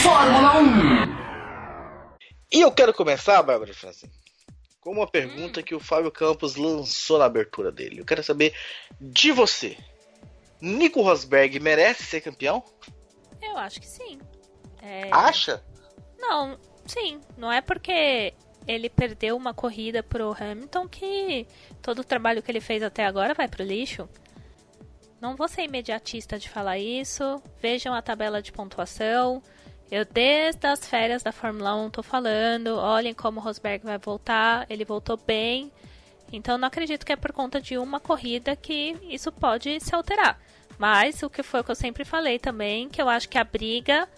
Fórmula 1. E eu quero começar, Bárbara França, com uma pergunta que o Fábio Campos lançou na abertura dele. Eu quero saber de você. Nico Rosberg merece ser campeão? Eu acho que sim. Acha? Não, sim. Não é porque ele perdeu uma corrida pro Hamilton que todo o trabalho que ele fez até agora vai pro lixo. Não vou ser imediatista de falar isso. Vejam a tabela de pontuação. Eu, desde as férias da Fórmula 1, tô falando. Olhem como o Rosberg vai voltar. Ele voltou bem. Então, não acredito que é por conta de uma corrida que isso pode se alterar. Mas, o que foi o que eu sempre falei também, que eu acho que a briga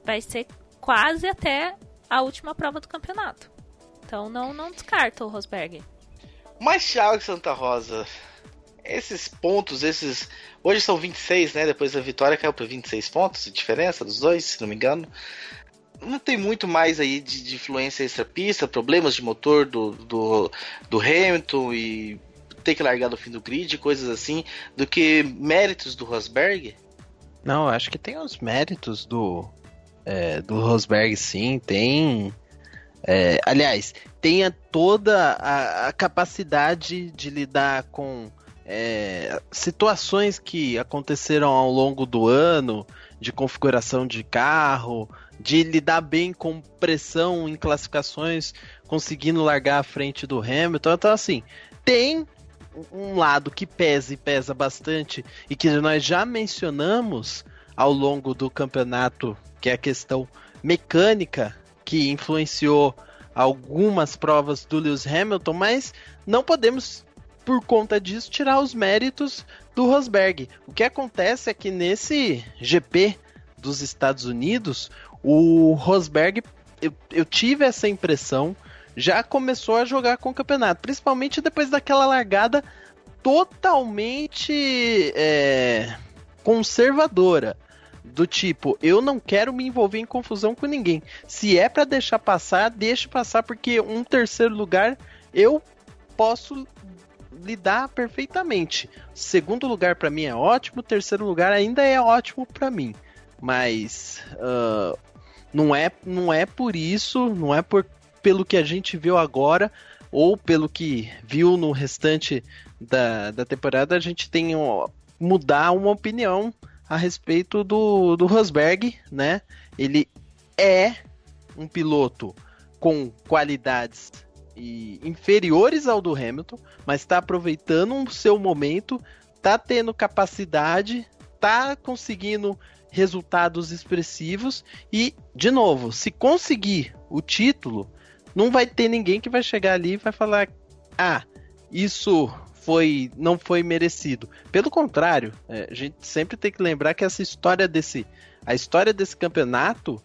vai ser quase até a última prova do campeonato. Então, não descarto o Rosberg. Mas, Thiago Santa Rosa, esses pontos, hoje são 26, né? Depois da vitória caiu para 26 pontos de diferença dos dois, se não me engano. Não tem muito mais aí de influência extra-pista, problemas de motor do Hamilton e ter que largar no fim do grid, coisas assim, do que méritos do Rosberg? Não, acho que tem os méritos do Rosberg, sim, tem. Aliás, tem toda a capacidade de lidar com situações que aconteceram ao longo do ano, de configuração de carro, de lidar bem com pressão em classificações, conseguindo largar à frente do Hamilton. Então, assim, tem um lado que pesa e pesa bastante e que nós já mencionamos ao longo do campeonato, que é a questão mecânica que influenciou algumas provas do Lewis Hamilton, mas não podemos, por conta disso, tirar os méritos do Rosberg. O que acontece é que nesse GP dos Estados Unidos, o Rosberg, eu tive essa impressão, já começou a jogar com o campeonato, principalmente depois daquela largada totalmente conservadora, do tipo, eu não quero me envolver em confusão com ninguém. Se é para deixar passar, deixe passar, porque um terceiro lugar eu posso lidar perfeitamente. Segundo lugar para mim é ótimo, terceiro lugar ainda é ótimo para mim. Mas não é por isso, não é pelo que a gente viu agora, ou pelo que viu no restante da temporada, a gente tem mudar uma opinião a respeito do Rosberg, né? Ele é um piloto com qualidades inferiores ao do Hamilton, mas está aproveitando o seu momento, está tendo capacidade, está conseguindo resultados expressivos e, de novo, se conseguir o título, não vai ter ninguém que vai chegar ali e vai falar: isso não foi merecido. Pelo contrário, a gente sempre tem que lembrar que a história desse campeonato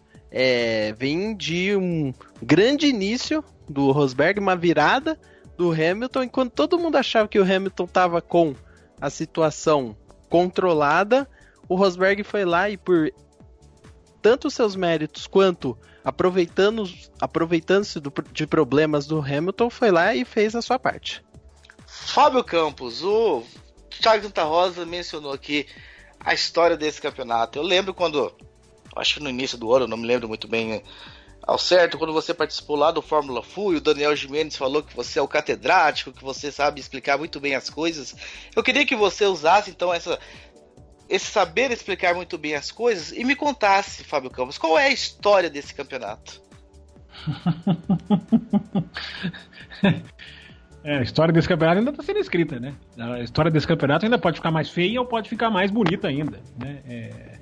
vem de um grande início do Rosberg, uma virada do Hamilton, enquanto todo mundo achava que o Hamilton estava com a situação controlada, o Rosberg foi lá e, por tanto os seus méritos quanto aproveitando-se de problemas do Hamilton, foi lá e fez a sua parte. Fábio Campos, o Thiago Santa Rosa mencionou aqui a história desse campeonato. Eu lembro quando, acho que no início do ano, não me lembro muito bem ao certo, quando você participou lá do Fórmula Full e o Daniel Gimenez falou que você é o catedrático, que você sabe explicar muito bem as coisas. Eu queria que você usasse então esse saber explicar muito bem as coisas e me contasse, Fábio Campos, qual é a história desse campeonato? A história desse campeonato ainda está sendo escrita, né? A história desse campeonato ainda pode ficar mais feia ou pode ficar mais bonita ainda, né?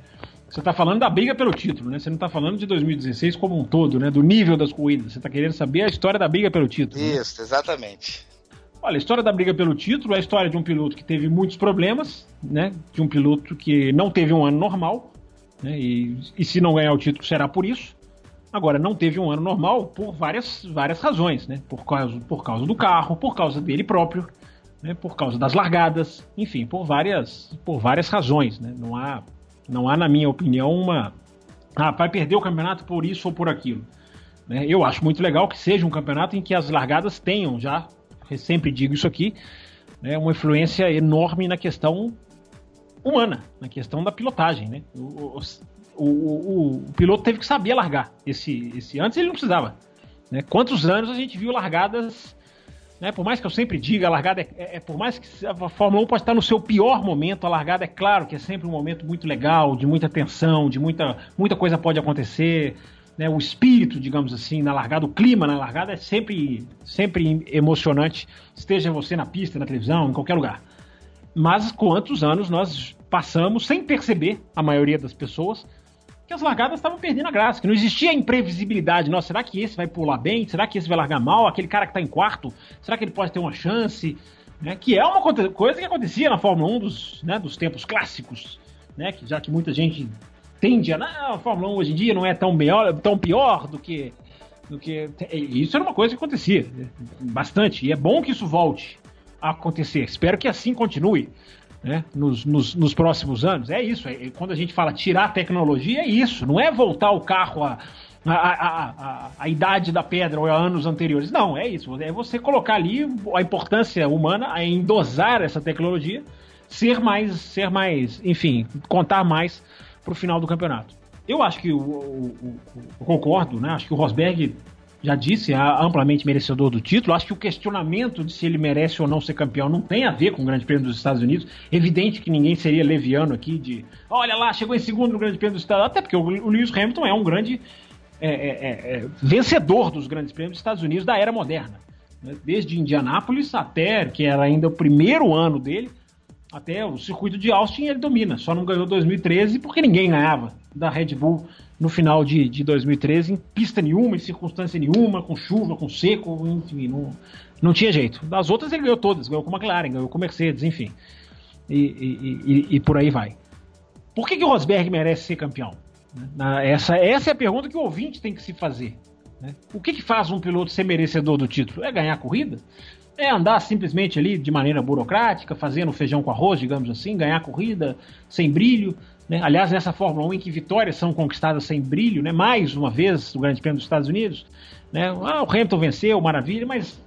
Você está falando da briga pelo título, né? Você não está falando de 2016 como um todo, né? Do nível das corridas. Você está querendo saber a história da briga pelo título. Isso, né? Exatamente. Olha, a história da briga pelo título é a história de um piloto que teve muitos problemas, né? De um piloto que não teve um ano normal, né? E se não ganhar o título será por isso. Agora, não teve um ano normal por várias razões, né? Por causa do carro, por causa dele próprio, né? Por causa das largadas, enfim, por várias razões, né? Não há, na minha opinião, vai perder o campeonato por isso ou por aquilo. Né? Eu acho muito legal que seja um campeonato em que as largadas tenham já, eu sempre digo isso aqui, né, uma influência enorme na questão humana, na questão da pilotagem. Né? O piloto teve que saber largar. Antes ele não precisava. Né? Quantos anos a gente viu largadas, né? Por mais que eu sempre diga, a largada por mais que a Fórmula 1 pode estar no seu pior momento, a largada é claro que é sempre um momento muito legal, de muita tensão, de muita coisa pode acontecer. Né, o espírito, digamos assim, na largada, o clima na largada é sempre emocionante, esteja você na pista, na televisão, em qualquer lugar. Mas quantos anos nós passamos sem perceber, a maioria das pessoas, que as largadas estavam perdendo a graça, que não existia imprevisibilidade. Nossa, será que esse vai pular bem? Será que esse vai largar mal? Aquele cara que está em quarto, será que ele pode ter uma chance? Né, que é uma coisa que acontecia na Fórmula 1 dos tempos clássicos, né, já que muita gente tende a Fórmula 1 hoje em dia não é tão pior do que... Isso era uma coisa que acontecia bastante, e é bom que isso volte a acontecer. Espero que assim continue, né, nos próximos anos. É isso, quando a gente fala tirar a tecnologia, é isso, não é voltar o carro a idade da pedra ou a anos anteriores. Não, é isso, é você colocar ali a importância humana em dosar essa tecnologia, ser mais, enfim, contar mais para o final do campeonato. Eu acho que eu concordo, né? Acho que o Rosberg já disse, é amplamente merecedor do título. Acho que o questionamento de se ele merece ou não ser campeão não tem a ver com o Grande Prêmio dos Estados Unidos. Evidente que ninguém seria leviano aqui de, olha lá, chegou em segundo no Grande Prêmio dos Estados Unidos, até porque o Lewis Hamilton é um grande vencedor dos Grandes Prêmios dos Estados Unidos da era moderna, né? Desde Indianápolis até, que era ainda o primeiro ano dele, até o circuito de Austin ele domina. Só não ganhou 2013 porque ninguém ganhava da Red Bull no final de 2013 em pista nenhuma, em circunstância nenhuma, com chuva, com seco, enfim, não tinha jeito. Das outras ele ganhou todas, ganhou com a McLaren, ganhou com a Mercedes, enfim, e por aí vai. Por que o Rosberg merece ser campeão? Essa é a pergunta que o ouvinte tem que se fazer, né? O que faz um piloto ser merecedor do título? É ganhar a corrida? É andar simplesmente ali de maneira burocrática, fazendo feijão com arroz, digamos assim, ganhar a corrida sem brilho, né? Aliás, nessa Fórmula 1 em que vitórias são conquistadas sem brilho, né? Mais uma vez no Grande Prêmio dos Estados Unidos, né? O Hamilton venceu, maravilha, mas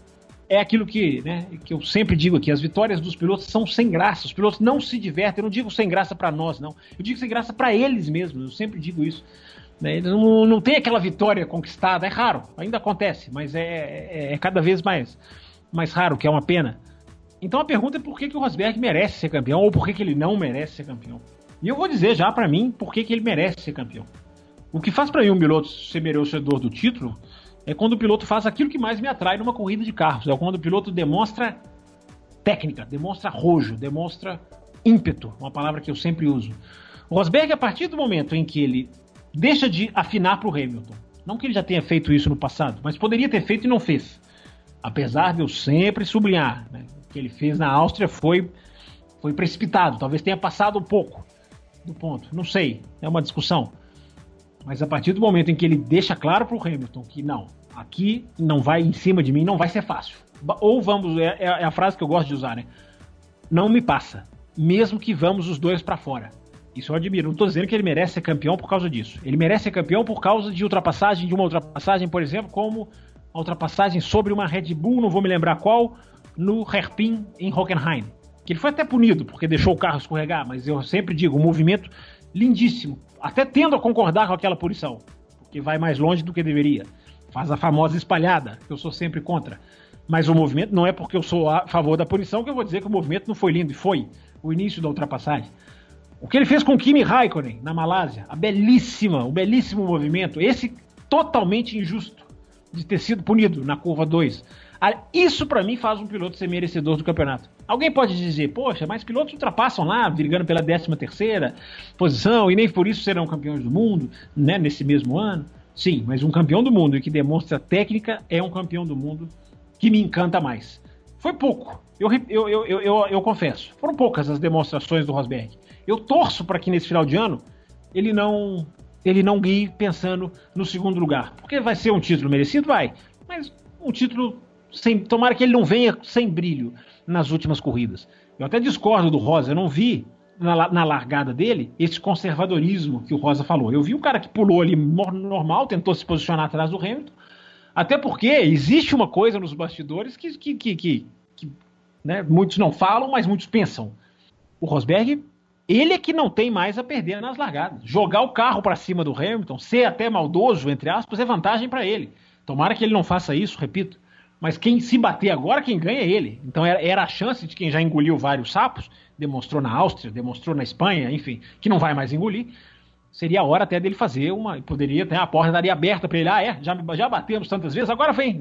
é aquilo que eu sempre digo aqui, as vitórias dos pilotos são sem graça, os pilotos não se divertem. Eu não digo sem graça para nós, não, eu digo sem graça para eles mesmos, eu sempre digo isso, né? Não tem aquela vitória conquistada, é raro, ainda acontece, mas é cada vez mais raro, que é uma pena. Então a pergunta é por que o Rosberg merece ser campeão, ou por que ele não merece ser campeão. E eu vou dizer já pra mim por que ele merece ser campeão. O que faz pra mim um piloto ser merecedor do título é quando o piloto faz aquilo que mais me atrai numa corrida de carros. É quando o piloto demonstra técnica, demonstra arrojo, demonstra ímpeto, uma palavra que eu sempre uso. O Rosberg, a partir do momento em que ele deixa de afinar pro Hamilton, não que ele já tenha feito isso no passado, mas poderia ter feito e não fez. Apesar de eu sempre sublinhar, né, o que ele fez na Áustria foi precipitado, talvez tenha passado um pouco do ponto, não sei, é uma discussão. Mas a partir do momento em que ele deixa claro para o Hamilton que não, aqui não vai em cima de mim, não vai ser fácil. Ou vamos, é a frase que eu gosto de usar, né? Não me passa, mesmo que vamos os dois para fora. Isso eu admiro, não estou dizendo que ele merece ser campeão por causa disso. Ele merece ser campeão por causa de uma ultrapassagem, por exemplo, como a ultrapassagem sobre uma Red Bull, não vou me lembrar qual, no Hairpin em Hockenheim. Que ele foi até punido porque deixou o carro escorregar, mas eu sempre digo, um movimento lindíssimo, até tendo a concordar com aquela punição, porque vai mais longe do que deveria. Faz a famosa espalhada, que eu sou sempre contra. Mas o movimento, não é porque eu sou a favor da punição que eu vou dizer que o movimento não foi lindo, e foi o início da ultrapassagem. O que ele fez com Kimi Raikkonen na Malásia, o belíssimo movimento, esse totalmente injusto de ter sido punido na curva 2. Isso pra mim faz um piloto ser merecedor do campeonato. Alguém pode dizer, poxa, mas pilotos ultrapassam lá, brigando pela 13ª posição, e nem por isso serão campeões do mundo, né, nesse mesmo ano. Sim, mas um campeão do mundo e que demonstra técnica é um campeão do mundo que me encanta mais. Foi pouco, eu confesso, foram poucas as demonstrações do Rosberg. Eu torço para que nesse final de ano ele não guie pensando no segundo lugar, porque vai ser um título merecido, vai, mas um título tomara que ele não venha sem brilho nas últimas corridas. Eu até discordo do Rosa, eu não vi na largada dele esse conservadorismo que o Rosa falou. Eu vi o cara que pulou ali normal, tentou se posicionar atrás do Hamilton, até porque existe uma coisa nos bastidores que né, muitos não falam, mas muitos pensam. O Rosberg, ele é que não tem mais a perder nas largadas. Jogar o carro para cima do Hamilton, ser até maldoso, entre aspas, é vantagem para ele. Tomara que ele não faça isso, repito. Mas quem se bater agora, quem ganha é ele. Então era a chance de quem já engoliu vários sapos, demonstrou na Áustria, demonstrou na Espanha, enfim, que não vai mais engolir. Seria a hora até dele fazer poderia ter a porta estaria aberta para ele. Já batemos tantas vezes, agora vem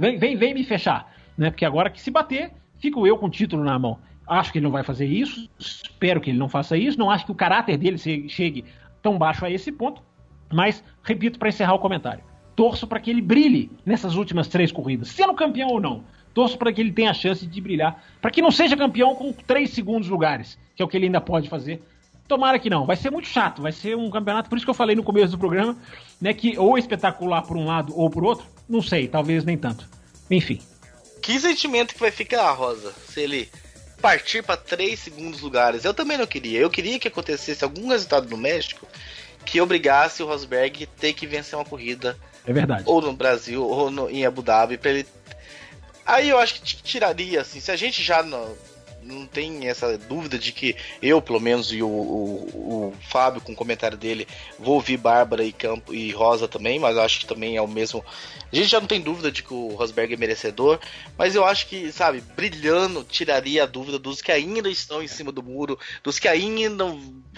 me fechar. Né? Porque agora que se bater, fico eu com o título na mão. Acho que ele não vai fazer isso, espero que ele não faça isso, não acho que o caráter dele chegue tão baixo a esse ponto, mas, repito para encerrar o comentário, torço para que ele brilhe nessas últimas 3 corridas, sendo campeão ou não, torço para que ele tenha a chance de brilhar, para que não seja campeão com 3 segundos lugares, que é o que ele ainda pode fazer. Tomara que não, vai ser muito chato, vai ser um campeonato, por isso que eu falei no começo do programa, né, que ou é espetacular por um lado ou por outro, não sei, talvez nem tanto. Enfim. Que sentimento que vai ficar, Rosa, se ele partir para 3 segundos lugares? Eu também não queria. Eu queria que acontecesse algum resultado no México que obrigasse o Rosberg a ter que vencer uma corrida. É verdade. Ou no Brasil, ou em Abu Dhabi, para ele. Aí eu acho que tiraria, assim, se a gente já não tem essa dúvida de que eu, pelo menos, e o Fábio, com o comentário dele, vou ouvir Bárbara e Rosa também, mas eu acho que também é o mesmo. A gente já não tem dúvida de que o Rosberg é merecedor, mas eu acho que, sabe, brilhando, tiraria a dúvida dos que ainda estão em cima do muro, dos que ainda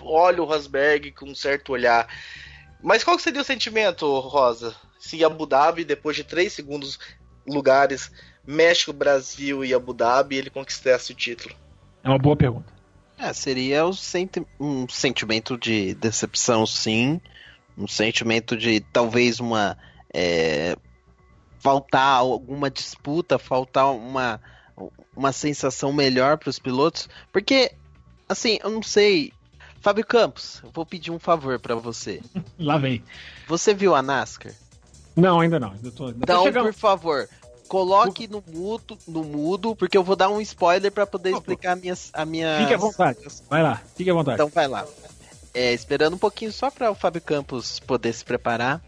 olham o Rosberg com um certo olhar. Mas qual que seria o sentimento, Rosa, se Abu Dhabi, depois de 3 segundos lugares, México, Brasil e Abu Dhabi, ele conquistasse o título? É uma boa pergunta. Seria um sentimento de decepção, sim. Um sentimento de talvez faltar alguma disputa, faltar uma sensação melhor para os pilotos. Porque, assim, eu não sei. Fábio Campos, eu vou pedir um favor para você. Lá vem. Você viu a NASCAR? Não, ainda não. Então, por favor, coloque no mudo, porque eu vou dar um spoiler para poder explicar a minha. Fique à vontade. Vai lá, fique à vontade. Então vai lá. Esperando um pouquinho só para o Fábio Campos poder se preparar.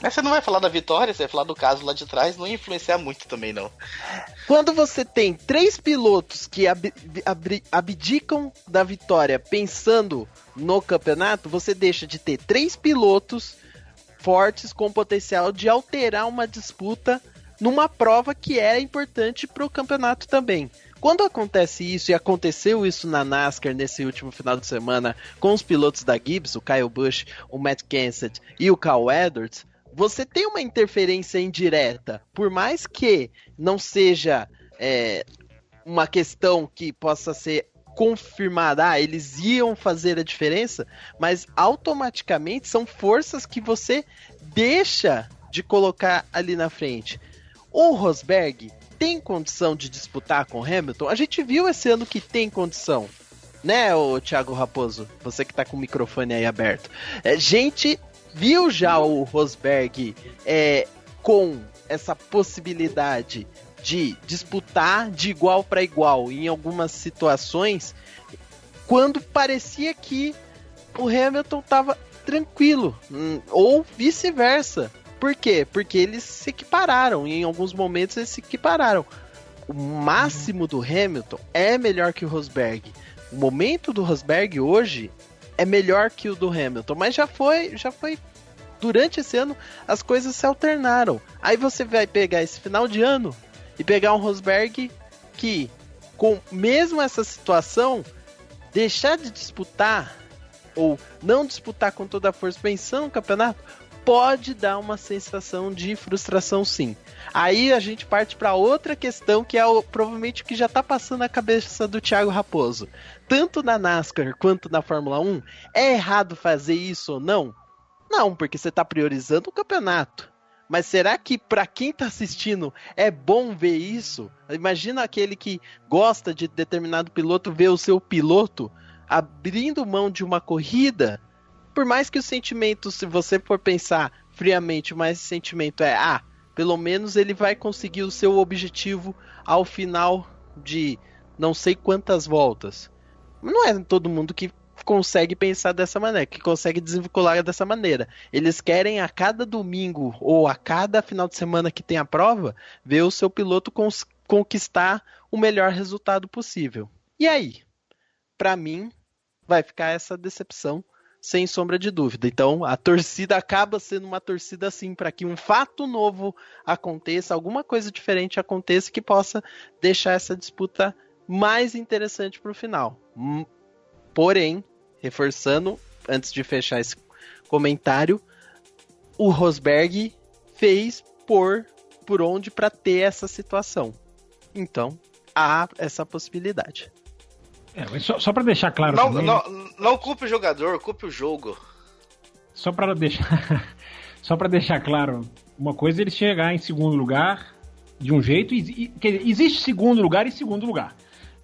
Mas você não vai falar da vitória, você vai falar do caso lá de trás, não ia influenciar muito também, não. Quando você tem 3 pilotos que abdicam da vitória pensando no campeonato, você deixa de ter 3 pilotos fortes com potencial de alterar uma disputa numa prova que era importante para o campeonato também. Quando acontece isso, e aconteceu isso na NASCAR nesse último final de semana, com os pilotos da Gibbs, o Kyle Busch, o Matt Kenseth e o Carl Edwards, você tem uma interferência indireta. Por mais que não seja uma questão que possa ser confirmada, eles iam fazer a diferença, mas automaticamente são forças que você deixa de colocar ali na frente. O Rosberg tem condição de disputar com o Hamilton? A gente viu esse ano que tem condição, né, o Thiago Raposo? Você que tá com o microfone aí aberto. Gente viu já o Rosberg com essa possibilidade de disputar de igual para igual em algumas situações, quando parecia que o Hamilton estava tranquilo, ou vice-versa. Por quê? Porque eles se equipararam, e em alguns momentos eles se equipararam. O máximo do Hamilton é melhor que o Rosberg. O momento do Rosberg hoje é melhor que o do Hamilton, mas já foi durante esse ano as coisas se alternaram. Aí você vai pegar esse final de ano e pegar um Rosberg que, com mesmo essa situação, deixar de disputar ou não disputar com toda a força pensando no campeonato, pode dar uma sensação de frustração, sim. Aí a gente parte para outra questão, que é provavelmente o que já está passando na cabeça do Thiago Raposo. Tanto na NASCAR quanto na Fórmula 1, é errado fazer isso ou não? Não, porque você está priorizando o campeonato. Mas será que para quem está assistindo é bom ver isso? Imagina aquele que gosta de determinado piloto ver o seu piloto abrindo mão de uma corrida. Por mais que o sentimento, se você for pensar friamente, mas esse sentimento pelo menos ele vai conseguir o seu objetivo ao final de não sei quantas voltas. Não é todo mundo que consegue pensar dessa maneira, que consegue desvincular dessa maneira. Eles querem a cada domingo ou a cada final de semana que tem a prova, ver o seu piloto conquistar o melhor resultado possível. E aí? Para mim, vai ficar essa decepção, sem sombra de dúvida. Então, a torcida acaba sendo uma torcida assim, para que um fato novo aconteça, alguma coisa diferente aconteça que possa deixar essa disputa mais interessante para o final. Porém, reforçando, antes de fechar esse comentário, o Rosberg fez por onde para ter essa situação. Então, há essa possibilidade. Mas só para deixar claro também... Não culpe o jogador, culpe o jogo. Só para deixar claro, uma coisa é ele chegar em segundo lugar de um jeito, existe segundo lugar e segundo lugar.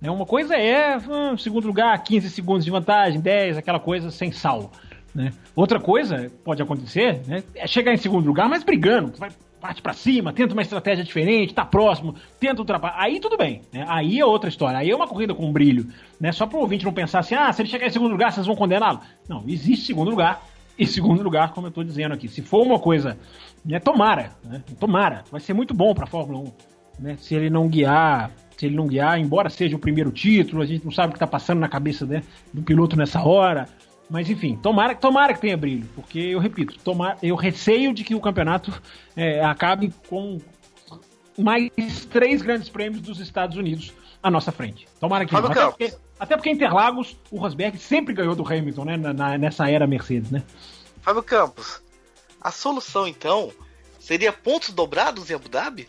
Uma coisa é segundo lugar, 15 segundos de vantagem, 10, aquela coisa sem sal. Né? Outra coisa pode acontecer, né, é chegar em segundo lugar, mas brigando, parte pra cima, tenta uma estratégia diferente, tá próximo, tenta ultrapassar. Aí tudo bem, né? Aí é outra história. Aí é uma corrida com brilho, né? Só pro ouvinte não pensar assim, se ele chegar em segundo lugar, vocês vão condená-lo. Não, existe segundo lugar. E segundo lugar, como eu tô dizendo aqui, se for uma coisa, né, tomara, vai ser muito bom pra Fórmula 1, né? Se ele não guiar, embora seja o primeiro título, a gente não sabe o que tá passando na cabeça, né, do piloto nessa hora. Mas enfim, tomara que tenha brilho, porque eu repito, eu receio de que o campeonato acabe com mais 3 grandes prêmios dos Estados Unidos à nossa frente. Tomara que não. Até porque Interlagos, o Rosberg sempre ganhou do Hamilton, né, nessa era Mercedes, né? Fábio Campos, a solução então seria pontos dobrados em Abu Dhabi?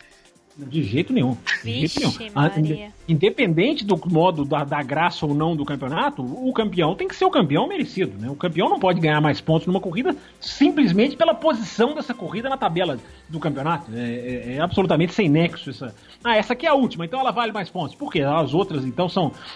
De jeito nenhum. Vixe, Maria. Independente do modo da graça ou não do campeonato, o campeão tem que ser o campeão merecido, né? O campeão não pode ganhar mais pontos numa corrida simplesmente pela posição dessa corrida na tabela do campeonato. É absolutamente sem nexo essa aqui é a última, então ela vale mais pontos. Por quê? As outras, então,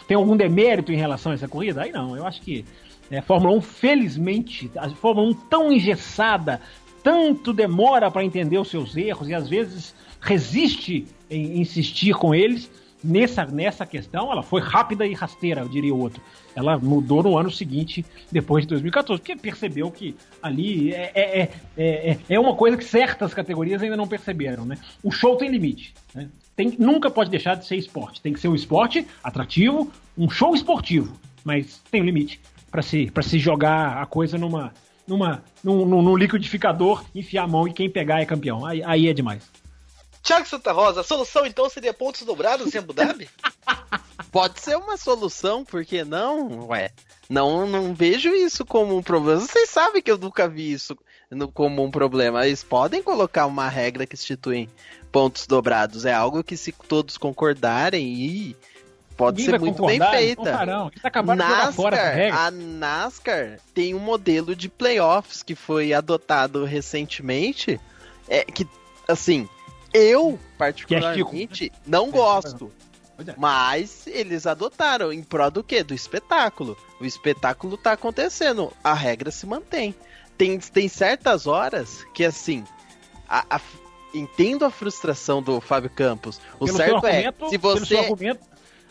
tem algum demérito em relação a essa corrida? Aí não, eu acho que a Fórmula 1, felizmente, a Fórmula 1 tão engessada, tanto demora para entender os seus erros e às vezes resiste em insistir com eles nessa questão. Ela foi rápida e rasteira, eu diria o outro. Ela mudou no ano seguinte, depois de 2014, porque percebeu que ali é uma coisa que certas categorias ainda não perceberam, né? O show tem limite, né? Nunca pode deixar de ser esporte. Tem que ser um esporte atrativo, um show esportivo, mas tem um limite para se jogar a coisa num liquidificador, enfiar a mão e quem pegar é campeão. Aí é demais. Thiago Santa Rosa, a solução então seria pontos dobrados em Abu Dhabi? Pode ser uma solução, por que não? Não vejo isso como um problema. Vocês sabem que eu nunca vi isso como um problema. Eles podem colocar uma regra que institui pontos dobrados. É algo que, se todos concordarem, e pode ser muito bem feita. A NASCAR tem um modelo de playoffs que foi adotado recentemente, que, assim, eu particularmente não gosto. Mas eles adotaram em prol do quê? Do espetáculo. O espetáculo tá acontecendo, a regra se mantém. Tem certas horas que, assim, entendo a frustração do Fábio Campos. O pelo certo se você...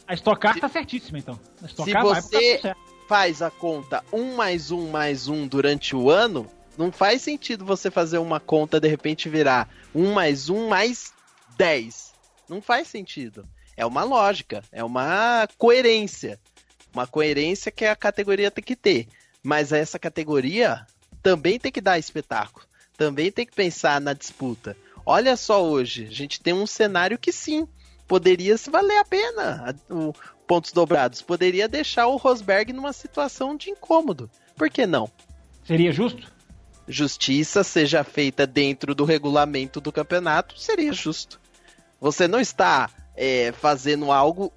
A Stock Car tá certíssima, então. Se você faz a conta 1 mais 1 durante o ano, não faz sentido você fazer uma conta de repente virar 1 mais 10. Não faz sentido. É uma lógica, é uma coerência. Uma coerência que a categoria tem que ter. Mas essa categoria também tem que dar espetáculo. Também tem que pensar na disputa. Olha só hoje, a gente tem um cenário que sim, poderia se valer a pena pontos dobrados. Poderia deixar o Rosberg numa situação de incômodo. Por que não? Seria justo? Justiça seja feita dentro do regulamento do campeonato, seria justo. Você não está fazendo algo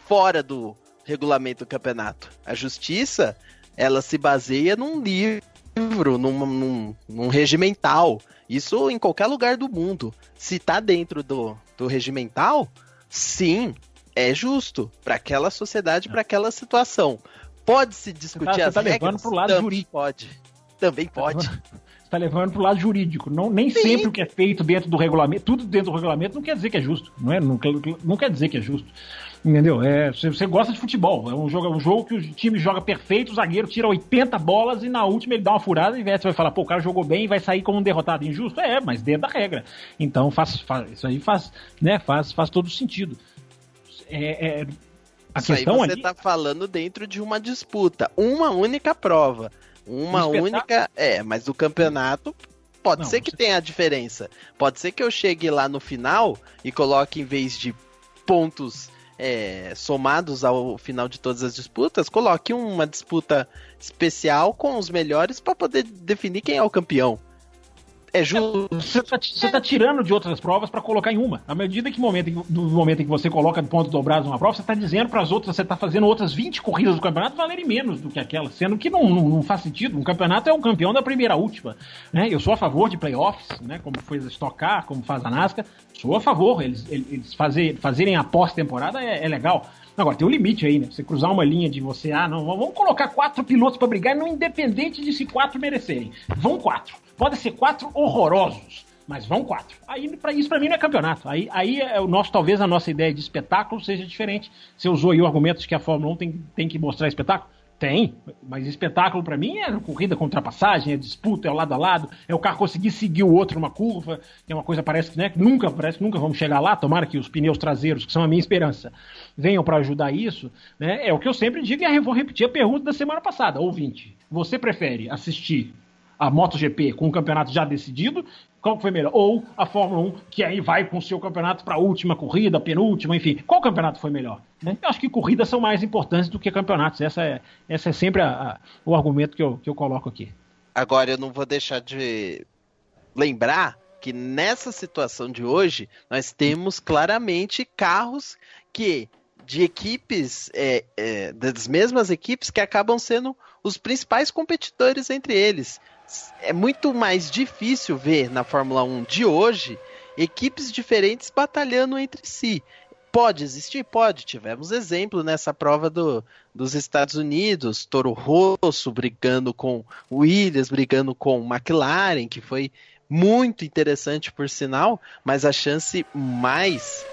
fora do regulamento do campeonato. A justiça, ela se baseia num livro, num regimental. Isso em qualquer lugar do mundo. Se está dentro do regimental, sim, é justo para aquela sociedade, para aquela situação. Pode-se discutir as regras? Levando pro lado jurídico. Também pode. tá levando pro lado jurídico. Nem sempre o que é feito dentro do regulamento, tudo dentro do regulamento não quer dizer que é justo. Não quer dizer que é justo. Entendeu? Você gosta de futebol. É um jogo que o time joga perfeito, o zagueiro tira 80 bolas e na última ele dá uma furada e você vai falar, pô, o cara jogou bem e vai sair como um derrotado injusto. Mas dentro da regra. Então isso aí faz todo sentido. A isso questão aí você ali... tá falando dentro de uma disputa, uma única prova. Uma única. Mas o campeonato pode ser que tenha a diferença. Pode ser que eu chegue lá no final e coloque, em vez de pontos somados ao final de todas as disputas, coloque uma disputa especial com os melhores para poder definir quem é o campeão. É justo. Você tá tirando de outras provas para colocar em uma. À medida que do momento em que você coloca pontos dobrados numa prova, você tá dizendo para as outras, você tá fazendo outras 20 corridas do campeonato valerem menos do que aquela, sendo que não faz sentido. Um campeonato é um campeão da primeira à última. Né? Eu sou a favor de playoffs, né? Como foi a Stock Car, como faz a NASCAR. Sou a favor. Eles fazerem a pós-temporada é legal. Agora, tem um limite aí, né? Você cruzar uma linha de você, vamos colocar 4 pilotos para brigar, não independente de se 4 merecerem. Vão 4. Pode ser 4 horrorosos, mas vão 4. Isso pra mim não é campeonato. Aí talvez a nossa ideia de espetáculo seja diferente. Você usou aí o argumento de que a Fórmula 1 tem que mostrar espetáculo? Tem, mas espetáculo pra mim é corrida com ultrapassagem, é disputa, é o lado a lado, é o carro conseguir seguir o outro numa curva, que é uma coisa parece que nunca vamos chegar lá, tomara que os pneus traseiros, que são a minha esperança, venham para ajudar isso, né? É o que eu sempre digo e vou repetir a pergunta da semana passada, ouvinte, você prefere assistir a MotoGP com o campeonato já decidido, qual foi melhor? Ou a Fórmula 1, que aí vai com o seu campeonato para a última corrida, penúltima, enfim. Qual campeonato foi melhor? Né? Eu acho que corridas são mais importantes do que campeonatos. Essa é sempre o argumento que eu coloco aqui. Agora, eu não vou deixar de lembrar que nessa situação de hoje, nós temos claramente carros de equipes, das mesmas equipes, que acabam sendo os principais competidores entre eles. É muito mais difícil ver na Fórmula 1 de hoje equipes diferentes batalhando entre si. Pode existir? Pode. Tivemos exemplo nessa prova dos Estados Unidos, Toro Rosso brigando com Williams, brigando com McLaren, que foi muito interessante por sinal, mas a chance mais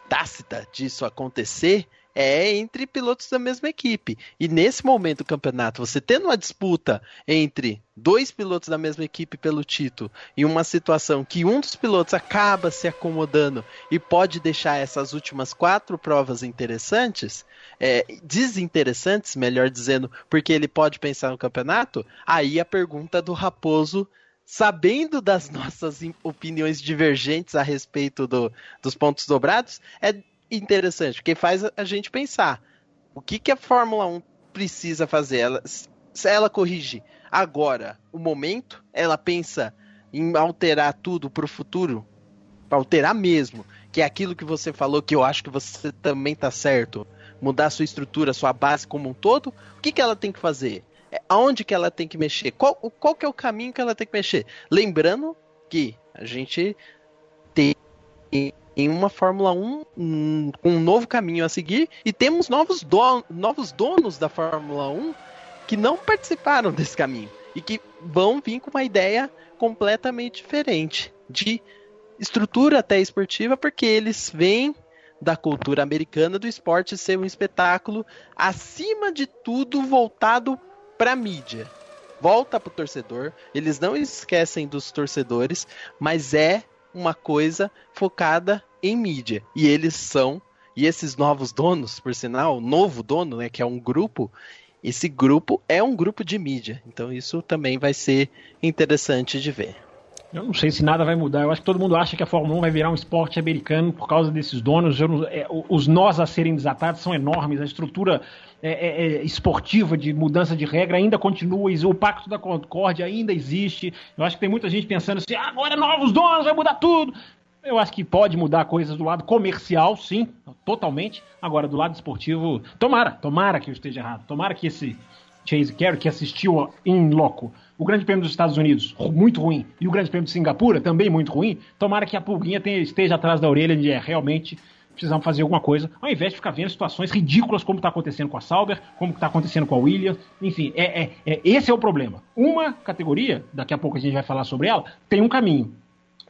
tácita disso acontecer é entre pilotos da mesma equipe. E nesse momento do campeonato, você tendo uma disputa entre 2 pilotos da mesma equipe pelo título e uma situação que um dos pilotos acaba se acomodando e pode deixar essas últimas 4 provas desinteressantes, melhor dizendo, porque ele pode pensar no campeonato, aí a pergunta do Raposo, sabendo das nossas opiniões divergentes a respeito dos pontos dobrados, é interessante, porque faz a gente pensar o que a Fórmula 1 precisa fazer. Ela corrige agora o momento, ela pensa em alterar tudo para o futuro, para alterar mesmo, que é aquilo que você falou, que eu acho que você também tá certo, mudar sua estrutura, sua base como um todo. O que ela tem que fazer? Aonde que ela tem que mexer? Qual que é o caminho que ela tem que mexer? Lembrando que a gente tem em uma Fórmula 1 com um novo caminho a seguir, e temos novos donos da Fórmula 1 que não participaram desse caminho e que vão vir com uma ideia completamente diferente de estrutura até esportiva, porque eles vêm da cultura americana do esporte ser um espetáculo acima de tudo voltado para a mídia. Volta para o torcedor, eles não esquecem dos torcedores, mas é uma coisa focada em mídia. E esses novos donos, por sinal, o novo dono, né, que é um grupo, esse grupo é um grupo de mídia. Então isso também vai ser interessante de ver. Eu não sei se nada vai mudar. Eu acho que todo mundo acha que a Fórmula 1 vai virar um esporte americano por causa desses donos. Os nós a serem desatados são enormes. A estrutura esportiva de mudança de regra ainda continua. O Pacto da Concórdia ainda existe. Eu acho que tem muita gente pensando assim, agora novos donos, vai mudar tudo. Eu acho que pode mudar coisas do lado comercial, sim, totalmente. Agora, do lado esportivo, tomara que eu esteja errado. Tomara que esse Chase Carey, que assistiu em loco o Grande Prêmio dos Estados Unidos, muito ruim, e o Grande Prêmio de Singapura, também muito ruim, tomara que a pulguinha esteja atrás da orelha de realmente precisamos fazer alguma coisa, ao invés de ficar vendo situações ridículas como está acontecendo com a Sauber, como está acontecendo com a Williams, enfim, esse é o problema. Uma categoria, daqui a pouco a gente vai falar sobre ela, tem um caminho,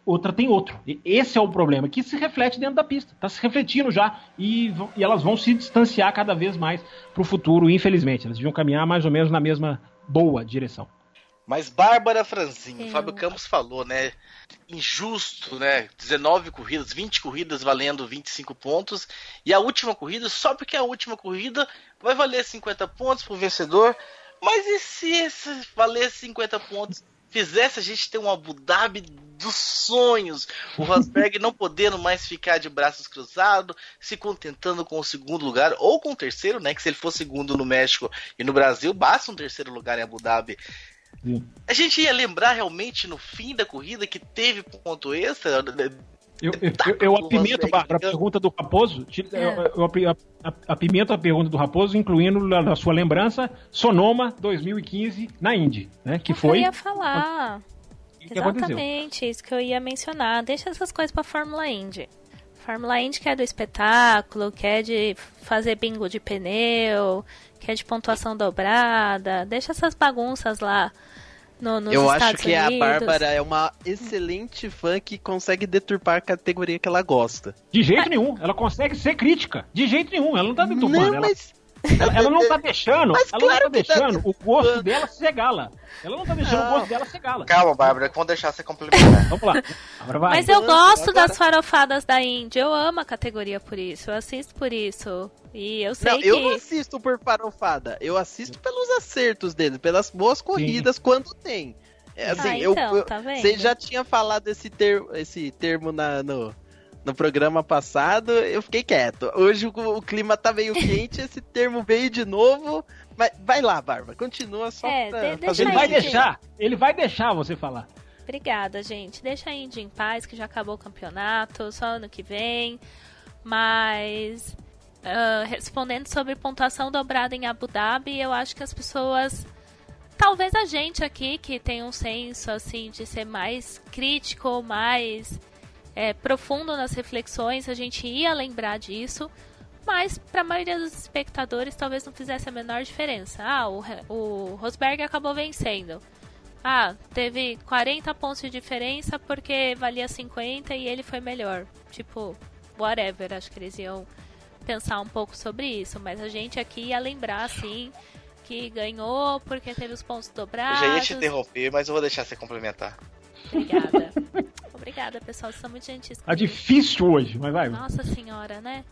outra tem outro. Esse é o problema, que se reflete dentro da pista, está se refletindo já, e elas vão se distanciar cada vez mais para o futuro, infelizmente. Elas deviam caminhar mais ou menos na mesma boa direção. Mas Bárbara Franzin, o Fábio Campos falou, né? Injusto, né? 19 corridas, 20 corridas valendo 25 pontos. E a última corrida, só porque a última corrida vai valer 50 pontos pro vencedor. Mas e se esse valer 50 pontos fizesse a gente ter um Abu Dhabi dos sonhos? O Rosberg não podendo mais ficar de braços cruzados, se contentando com o segundo lugar, ou com o terceiro, né? Que se ele for segundo no México e no Brasil, basta um terceiro lugar em Abu Dhabi. A gente ia lembrar realmente no fim da corrida que teve ponto extra? Eu apimento, Bárbara, a pergunta do Raposo. Eu apimento a pergunta do Raposo, incluindo na sua lembrança Sonoma 2015 na Indy, né? Que foi. Eu ia falar. Que exatamente, isso que eu ia mencionar. Deixa essas coisas pra Fórmula Indy. Fórmula Indy que é do espetáculo, que é de fazer bingo de pneu, que é de pontuação dobrada. Deixa essas bagunças lá nos Estados Unidos. Eu acho que a Bárbara é uma excelente fã que consegue deturpar a categoria que ela gosta. De jeito nenhum. Ela consegue ser crítica. De jeito nenhum. Ela não tá deturpando. Não, mas... Ela não tá deixando, Mas ela claro não tá deixando o gosto dela cegá-la. Ela não tá deixando o gosto dela cegá-la. Calma, Bárbara, que vamos deixar você complementar. Vamos lá. Agora vai. Mas eu gosto das farofadas da Indy. Eu amo a categoria por isso. Eu assisto por isso. E eu sei que... Eu não assisto por farofada. Eu assisto pelos acertos dele, pelas boas corridas quando tem. Assim, então, tá vendo? Você já tinha falado esse termo no programa passado, eu fiquei quieto. Hoje o clima tá meio quente, esse termo veio de novo. Mas vai lá, Bárbara, continua só pra fazer. Ele vai deixar você falar. Obrigada, gente. Deixa a Indy em paz, que já acabou o campeonato, só ano que vem. Mas, respondendo sobre pontuação dobrada em Abu Dhabi, eu acho que as pessoas... Talvez a gente aqui, que tem um senso, assim, de ser mais crítico, mais... profundo nas reflexões, a gente ia lembrar disso, mas para a maioria dos espectadores talvez não fizesse a menor diferença. O Rosberg acabou vencendo. Teve 40 pontos de diferença porque valia 50 e ele foi melhor. Tipo, whatever, acho que eles iam pensar um pouco sobre isso, mas a gente aqui ia lembrar, assim, que ganhou porque teve os pontos dobrados. Eu já ia te interromper, mas eu vou deixar você complementar. Obrigada. Obrigada, pessoal. Vocês são muito gentis. Tá difícil hoje, mas vai. Nossa senhora, né?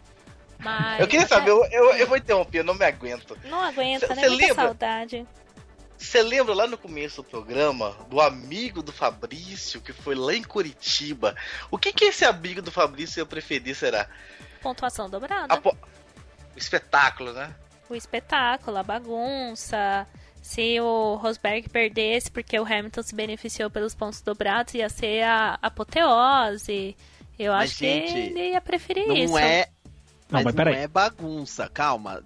Mas... Eu queria saber, eu vou interromper, eu não me aguento. Não aguenta, né? Você Muita lembra? saudade. Você lembra lá no começo do programa do amigo do Fabrício que foi lá em Curitiba? O que esse amigo do Fabrício ia preferir, será? Pontuação dobrada. O espetáculo, né? O espetáculo, a bagunça. Se o Rosberg perdesse porque o Hamilton se beneficiou pelos pontos dobrados, ia ser a apoteose. Eu acho que ele ia preferir isso. Mas não é bagunça, calma.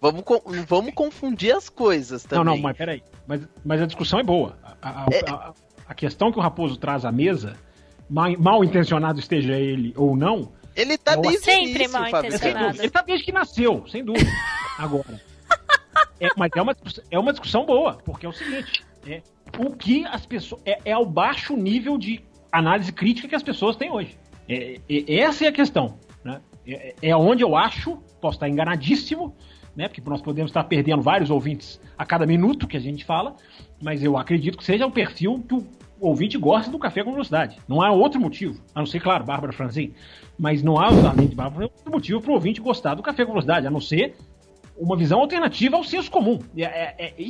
Vamos confundir as coisas também. Não, mas peraí. Mas a discussão é boa. A questão que o Raposo traz à mesa, mal intencionado esteja ele ou não... Ele tá desde sempre início, mal intencionado. Ele tá desde que nasceu, sem dúvida. Agora... mas é uma discussão boa, porque é o seguinte, o que as pessoas... É ao baixo nível de análise crítica que as pessoas têm hoje. Essa é a questão, né? É onde eu acho, posso estar enganadíssimo, né? Porque nós podemos estar perdendo vários ouvintes a cada minuto que a gente fala, mas eu acredito que seja o perfil que o ouvinte gosta do Café com Velocidade. Não há outro motivo, a não ser, claro, Bárbara Franzin, mas não há outro motivo para o ouvinte gostar do Café com Velocidade, a não ser uma visão alternativa ao senso comum.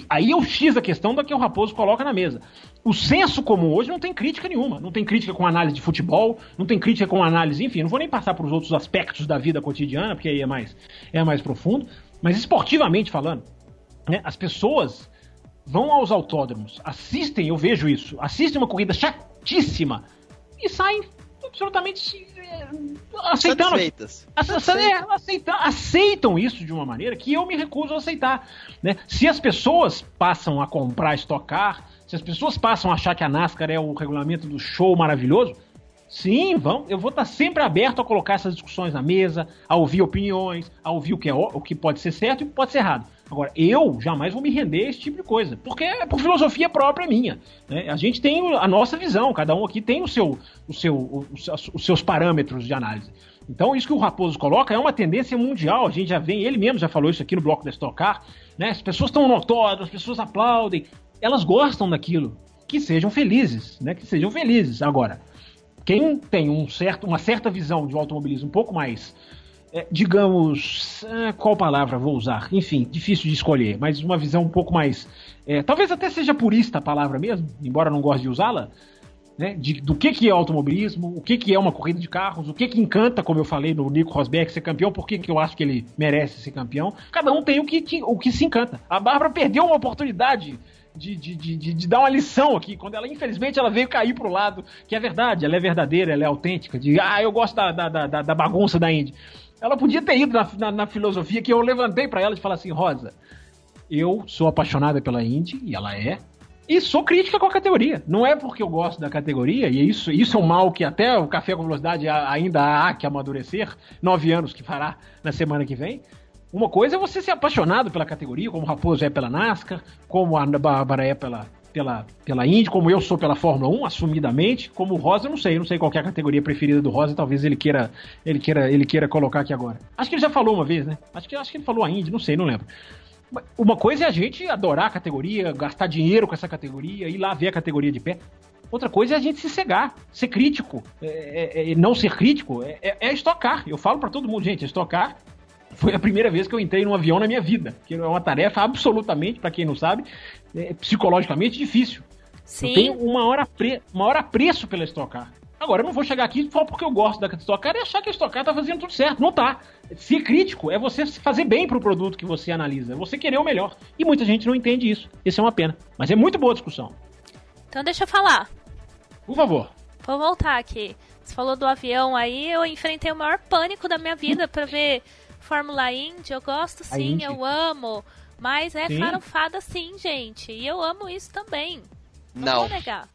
Aí é o X da questão da que o Raposo coloca na mesa. O senso comum hoje não tem crítica nenhuma. Não tem crítica com análise de futebol, não tem crítica com análise, enfim, não vou nem passar por os outros aspectos da vida cotidiana, porque aí é mais profundo. Mas esportivamente falando, né, as pessoas vão aos autódromos, assistem, eu vejo isso, assistem uma corrida chatíssima e saem absolutamente aceitando, aceitam isso de uma maneira que eu me recuso a aceitar, né? Se as pessoas passam a comprar Stock Car, se as pessoas passam a achar que a NASCAR é o regulamento do show maravilhoso, Sim, eu vou estar sempre aberto a colocar essas discussões na mesa, a ouvir opiniões, a ouvir o que pode ser certo e o que pode ser errado. Agora, eu jamais vou me render a esse tipo de coisa, porque é por filosofia própria minha. Né? A gente tem a nossa visão, cada um aqui tem os seus parâmetros de análise. Então, isso que o Raposo coloca é uma tendência mundial, a gente já vem, ele mesmo já falou isso aqui no bloco da Stock Car, né? As pessoas estão no autódromo, as pessoas aplaudem, elas gostam daquilo, que sejam felizes, né? Que sejam felizes. Agora, quem tem uma certa visão de um automobilismo um pouco mais, digamos, qual palavra vou usar? Enfim, difícil de escolher, mas uma visão um pouco mais, talvez até seja purista a palavra mesmo, embora eu não goste de usá-la, né, do que é automobilismo, o que é uma corrida de carros, o que encanta, como eu falei no Nico Rosberg ser campeão, por que eu acho que ele merece ser campeão. Cada um tem o que se encanta. A Bárbara perdeu uma oportunidade de dar uma lição aqui, quando ela, infelizmente, ela veio cair pro lado, que é verdade, ela é verdadeira, ela é autêntica, eu gosto da bagunça da Indy. Ela podia ter ido na filosofia que eu levantei pra ela de falar assim, Rosa, eu sou apaixonada pela Indy, e ela é, e sou crítica com a categoria. Não é porque eu gosto da categoria, e isso é um mal que até o Café com Velocidade ainda há que amadurecer, 9 anos que fará na semana que vem. Uma coisa é você ser apaixonado pela categoria, como o Raposo é pela NASCAR, como a Bárbara é pela Indy, como eu sou pela Fórmula 1, assumidamente, como o Rosa, eu não sei qual que é a categoria preferida do Rosa, talvez ele queira colocar aqui agora. Acho que ele já falou uma vez, né? Acho que ele falou a Indy, não lembro. Uma coisa é a gente adorar a categoria, gastar dinheiro com essa categoria, ir lá ver a categoria de pé. Outra coisa é a gente se cegar, ser crítico. Não ser crítico é estocar. Eu falo pra todo mundo, gente, estocar foi a primeira vez que eu entrei num avião na minha vida, que é uma tarefa absolutamente, pra quem não sabe, psicologicamente difícil. Sim. Eu tenho uma hora apreço pela Stock Car. Agora, eu não vou chegar aqui só porque eu gosto da Stock Car e achar que a Stock Car tá fazendo tudo certo. Não tá. Ser crítico é você fazer bem pro produto que você analisa. É você querer o melhor. E muita gente não entende isso. Isso é uma pena. Mas é muito boa a discussão. Então deixa eu falar. Por favor. Vou voltar aqui. Você falou do avião aí, eu enfrentei o maior pânico da minha vida pra ver Fórmula Indy. Eu gosto sim, eu amo. Mas sim. Farofada sim, gente. E eu amo isso também. Não vou negar.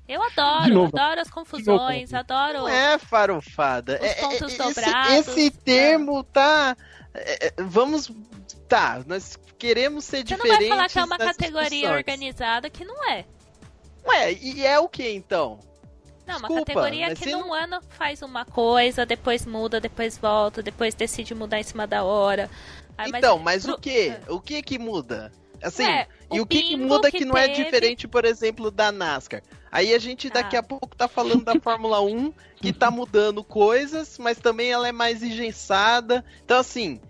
Eu adoro as confusões, adoro... Não é farofada. Os pontos dobrados. Esse termo tá... nós queremos ser diferentes. Você não vai falar que é uma categoria organizada que não é. Ué, e é o que então? Não, uma categoria que num ano faz uma coisa, depois muda, depois volta, depois decide mudar em cima da hora. Aí, mas o quê? O que muda? Assim, e o que muda que não é diferente, por exemplo, da NASCAR? Aí a gente daqui a pouco tá falando da Fórmula 1, que tá mudando coisas, mas também ela é mais engessada. Então, assim,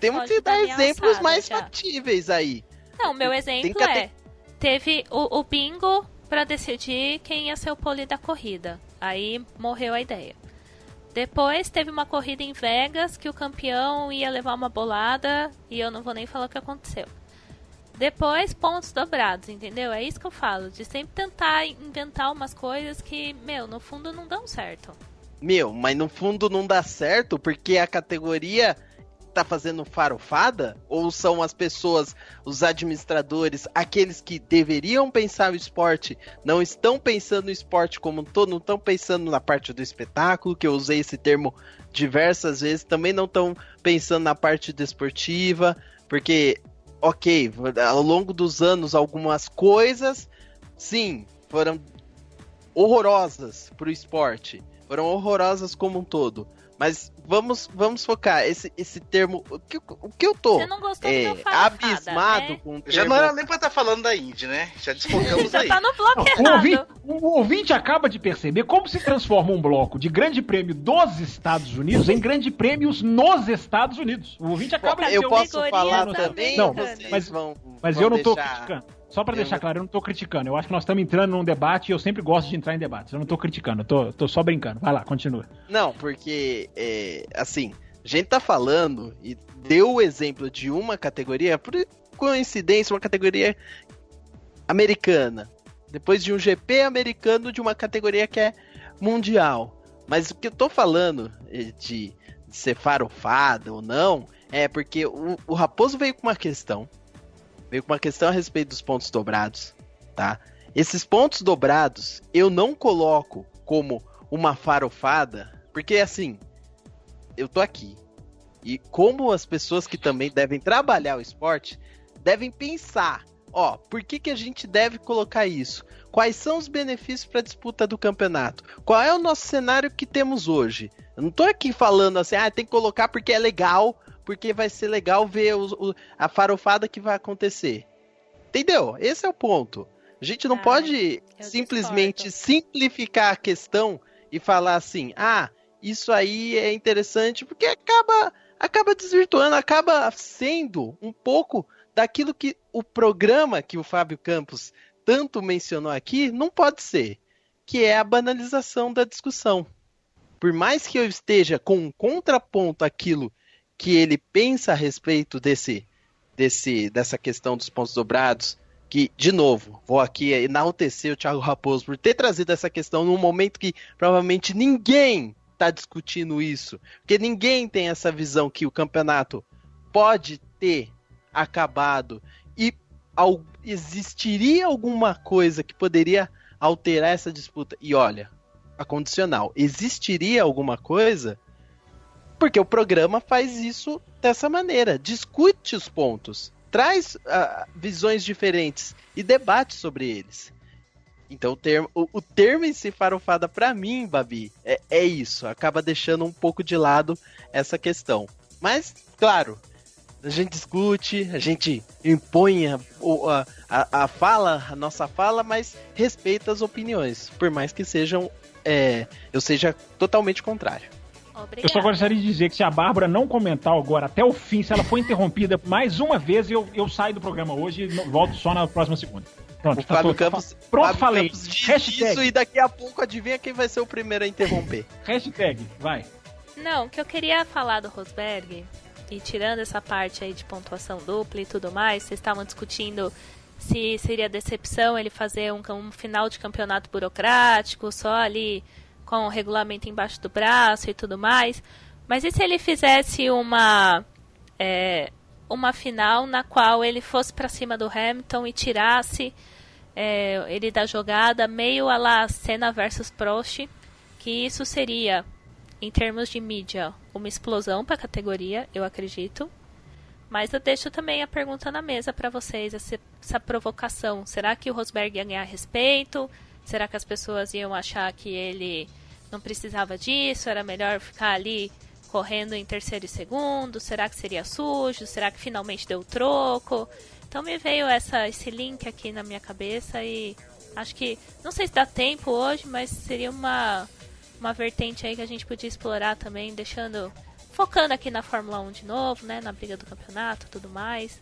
temos que dar exemplos mais factíveis aí. Não, meu exemplo teve o bingo pra decidir quem ia ser o pole da corrida. Aí morreu a ideia. Depois teve uma corrida em Vegas que o campeão ia levar uma bolada e eu não vou nem falar o que aconteceu. Depois, pontos dobrados, entendeu? É isso que eu falo, de sempre tentar inventar umas coisas que, no fundo não dão certo. Mas no fundo não dá certo porque a categoria tá fazendo farofada? Ou são as pessoas, os administradores, aqueles que deveriam pensar o esporte, não estão pensando no esporte como um todo, não estão pensando na parte do espetáculo, que eu usei esse termo diversas vezes, também não estão pensando na parte desportiva, porque... Ok, ao longo dos anos algumas coisas, sim, foram horrorosas pro esporte, foram horrorosas como um todo, mas vamos focar, esse termo, o que eu tô abismado, né? Com o termo... Já não era nem pra estar falando da Indy, né? Já desfocamos aí. Tá no bloco errado. O ouvinte acaba de perceber como se transforma um bloco de grande prêmio dos Estados Unidos em grande prêmios nos Estados Unidos. O ouvinte acaba de... Eu posso falar também? Não, mas eu não tô criticando. Só pra deixar claro, eu não tô criticando. Eu acho que nós estamos entrando num debate e eu sempre gosto de entrar em debates. Eu não tô criticando, eu tô só brincando. Vai lá, continua. Não, porque, assim, a gente tá falando e deu o exemplo de uma categoria, por coincidência, uma categoria americana. Depois de um GP americano de uma categoria que é mundial. Mas o que eu tô falando de ser farofada ou não, é porque o Raposo veio com uma questão a respeito dos pontos dobrados, tá? Esses pontos dobrados eu não coloco como uma farofada, porque assim, eu tô aqui, e como as pessoas que também devem trabalhar o esporte, devem pensar, por que a gente deve colocar isso? Quais são os benefícios para a disputa do campeonato? Qual é o nosso cenário que temos hoje? Eu não tô aqui falando assim, tem que colocar porque é legal, porque vai ser legal ver a farofada que vai acontecer. Entendeu? Esse é o ponto. A gente não pode simplesmente simplificar a questão e falar assim, isso aí é interessante, porque acaba desvirtuando, acaba sendo um pouco daquilo que o programa que o Fábio Campos tanto mencionou aqui não pode ser, que é a banalização da discussão. Por mais que eu esteja com um contraponto àquilo que ele pensa a respeito dessa questão dos pontos dobrados, que, de novo, vou aqui enaltecer o Thiago Raposo por ter trazido essa questão num momento que provavelmente ninguém está discutindo isso, porque ninguém tem essa visão que o campeonato pode ter acabado e existiria alguma coisa que poderia alterar essa disputa. E olha, a condicional, existiria alguma coisa? Porque o programa faz isso dessa maneira, discute os pontos, traz visões diferentes e debate sobre eles. Então o termo em si farofada pra mim, Babi, é isso, acaba deixando um pouco de lado essa questão. Mas, claro, a gente discute, a gente impõe a nossa fala, mas respeita as opiniões, por mais que eu seja totalmente contrário. Obrigada. Eu só gostaria de dizer que se a Bárbara não comentar agora até o fim, se ela for interrompida mais uma vez, eu saio do programa hoje e volto só na próxima segunda. Pronto, Fábio Campos, falei. Campos diz isso e daqui a pouco adivinha quem vai ser o primeiro a interromper. Hashtag, vai. Não, que eu queria falar do Rosberg, e tirando essa parte aí de pontuação dupla e tudo mais, vocês estavam discutindo se seria decepção ele fazer um final de campeonato burocrático, só ali com o regulamento embaixo do braço e tudo mais. Mas e se ele fizesse uma final na qual ele fosse para cima do Hamilton e tirasse ele da jogada, meio a la Senna versus Prost, que isso seria, em termos de mídia, uma explosão para a categoria, eu acredito. Mas eu deixo também a pergunta na mesa para vocês, essa provocação. Será que o Rosberg ia ganhar respeito? Será que as pessoas iam achar que ele não precisava disso? Era melhor ficar ali correndo em terceiro e segundo? Será que seria sujo? Será que finalmente deu troco? Então me veio esse link aqui na minha cabeça e acho que, não sei se dá tempo hoje, mas seria uma vertente aí que a gente podia explorar também, focando aqui na Fórmula 1 de novo, né, na briga do campeonato e tudo mais.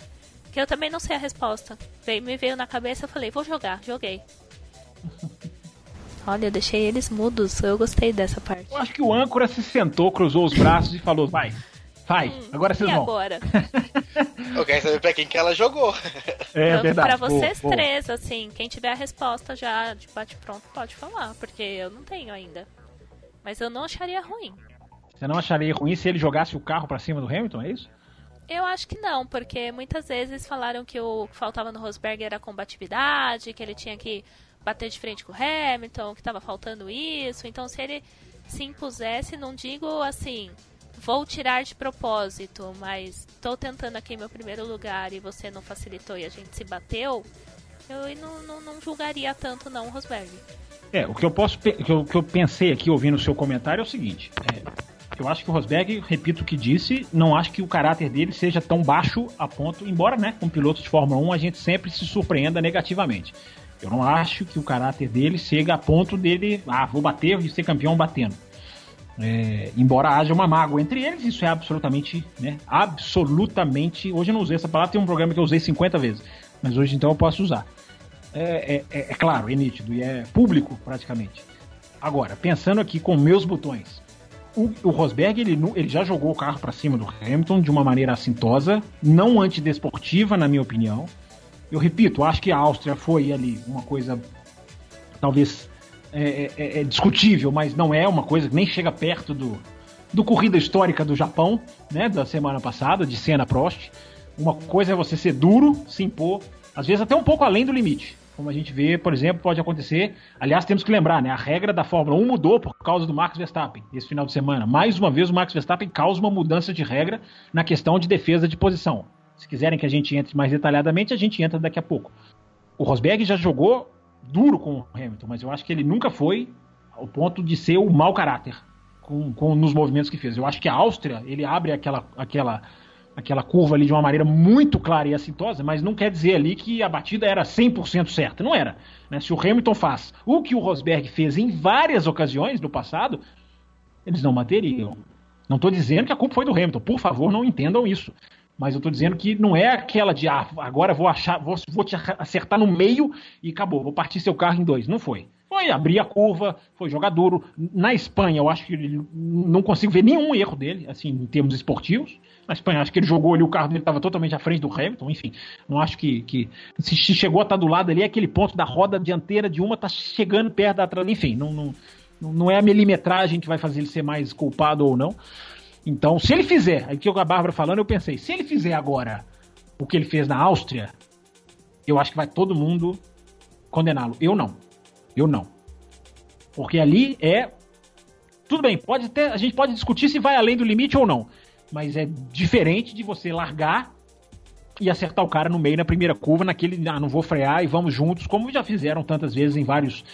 Que eu também não sei a resposta. Me veio na cabeça, eu falei, vou jogar, joguei. Olha, eu deixei eles mudos, eu gostei dessa parte. Eu acho que o âncora se sentou, cruzou os braços e falou, vai, agora vocês vão. E agora? Eu quero saber pra quem que ela jogou. É verdade. Pra vocês três, assim, quem tiver a resposta já de bate-pronto pode falar, porque eu não tenho ainda. Mas eu não acharia ruim. Você não acharia ruim se ele jogasse o carro pra cima do Hamilton, é isso? Eu acho que não, porque muitas vezes falaram que o que faltava no Rosberg era combatividade, que ele tinha que bater de frente com o Hamilton, que estava faltando isso. Então, se ele se impusesse, não digo assim, vou tirar de propósito, mas estou tentando aqui meu primeiro lugar e você não facilitou e a gente se bateu, eu não julgaria tanto não o Rosberg. O que eu pensei aqui ouvindo o seu comentário é o seguinte, eu acho que o Rosberg, repito o que disse, não acho que o caráter dele seja tão baixo a ponto, embora, né, com pilotos de Fórmula 1 a gente sempre se surpreenda negativamente. Eu não acho que o caráter dele chega a ponto dele, vou bater e ser campeão batendo. Embora haja uma mágoa entre eles, isso é absolutamente, hoje eu não usei essa palavra, tem um programa que eu usei 50 vezes, mas hoje então eu posso usar. É claro, é nítido e é público praticamente. Agora, pensando aqui com meus botões, o Rosberg ele já jogou o carro para cima do Hamilton de uma maneira assintosa, não antidesportiva, na minha opinião. Eu repito, acho que a Áustria foi ali uma coisa talvez discutível, mas não é uma coisa que nem chega perto do corrida histórica do Japão, né, da semana passada, de Senna Prost. Uma coisa é você ser duro, se impor, às vezes até um pouco além do limite. Como a gente vê, por exemplo, pode acontecer. Aliás, temos que lembrar, né? A regra da Fórmula 1 mudou por causa do Max Verstappen esse final de semana. Mais uma vez, o Max Verstappen causa uma mudança de regra na questão de defesa de posição. Se quiserem que a gente entre mais detalhadamente, a gente entra daqui a pouco. O Rosberg já jogou duro com o Hamilton, mas eu acho que ele nunca foi ao ponto de ser o mau caráter nos movimentos que fez. Eu acho que a Áustria, ele abre aquela curva ali de uma maneira muito clara e assintosa, mas não quer dizer ali que a batida era 100% certa. Não era. Né? Se o Hamilton faz o que o Rosberg fez em várias ocasiões no passado, eles não bateriam. Não estou dizendo que a culpa foi do Hamilton. Por favor, não entendam isso. Mas eu estou dizendo que não é aquela de agora vou te acertar no meio e acabou, vou partir seu carro em dois. Não foi. Foi abrir a curva, foi jogar duro. Na Espanha, eu acho que não consigo ver nenhum erro dele, assim, em termos esportivos. Na Espanha, acho que ele jogou ali, o carro dele estava totalmente à frente do Hamilton, enfim. Não acho que se chegou a estar do lado ali, é aquele ponto da roda dianteira de uma está chegando perto da atrás. Enfim, não é a milimetragem que vai fazer ele ser mais culpado ou não. Então, se ele fizer, aqui com a Bárbara falando, eu pensei, se ele fizer agora o que ele fez na Áustria, eu acho que vai todo mundo condená-lo. Eu não. Porque ali é... Tudo bem, a gente pode discutir se vai além do limite ou não, mas é diferente de você largar e acertar o cara no meio na primeira curva, naquele, não vou frear e vamos juntos, como já fizeram tantas vezes em vários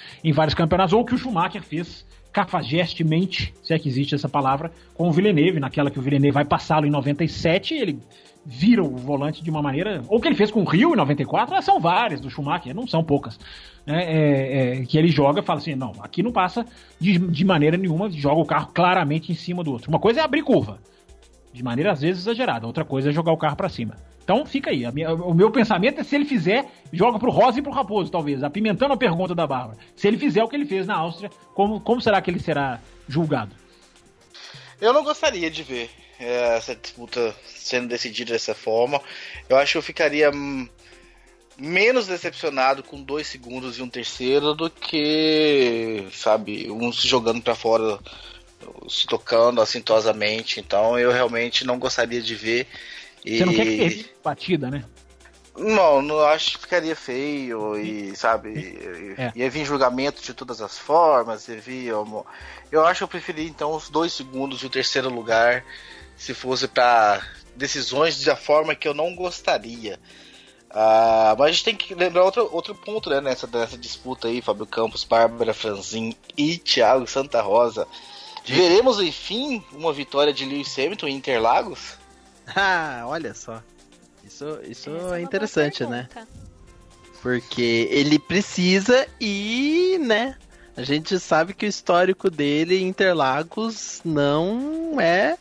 campeonatos, ou o que o Schumacher fez cafajestemente, se é que existe essa palavra, com o Villeneuve, naquela que o Villeneuve vai passá-lo em 97, ele vira o volante de uma maneira, ou que ele fez com o Rio em 94, são várias do Schumacher, não são poucas, que ele joga e fala assim, não, aqui não passa de maneira nenhuma, joga o carro claramente em cima do outro. Uma coisa é abrir curva, de maneira às vezes exagerada, outra coisa é jogar o carro para cima. Então fica aí, o meu pensamento é se ele fizer, joga pro Rosa e pro Raposo, talvez, apimentando a pergunta da Bárbara. Se ele fizer o que ele fez na Áustria, como será que ele será julgado? Eu não gostaria de ver essa disputa sendo decidida dessa forma. Eu acho que eu ficaria menos decepcionado com 2 segundos e um terceiro do que, sabe, um se jogando para fora, se tocando assintosamente. Então eu realmente não gostaria de ver. Você não quer que perca batida, né? Não acho que ficaria feio e, sabe, ia vir julgamento de todas as formas, eu acho que eu preferi então os 2 segundos e o terceiro lugar se fosse para decisões da forma que eu não gostaria. Mas a gente tem que lembrar outro ponto, né, nessa disputa aí, Fábio Campos, Bárbara Franzin e Thiago Santa Rosa. Veremos, enfim, uma vitória de Lewis Hamilton em Interlagos? Olha só. Isso é interessante, né? Porque ele precisa e, né? A gente sabe que o histórico dele em Interlagos não é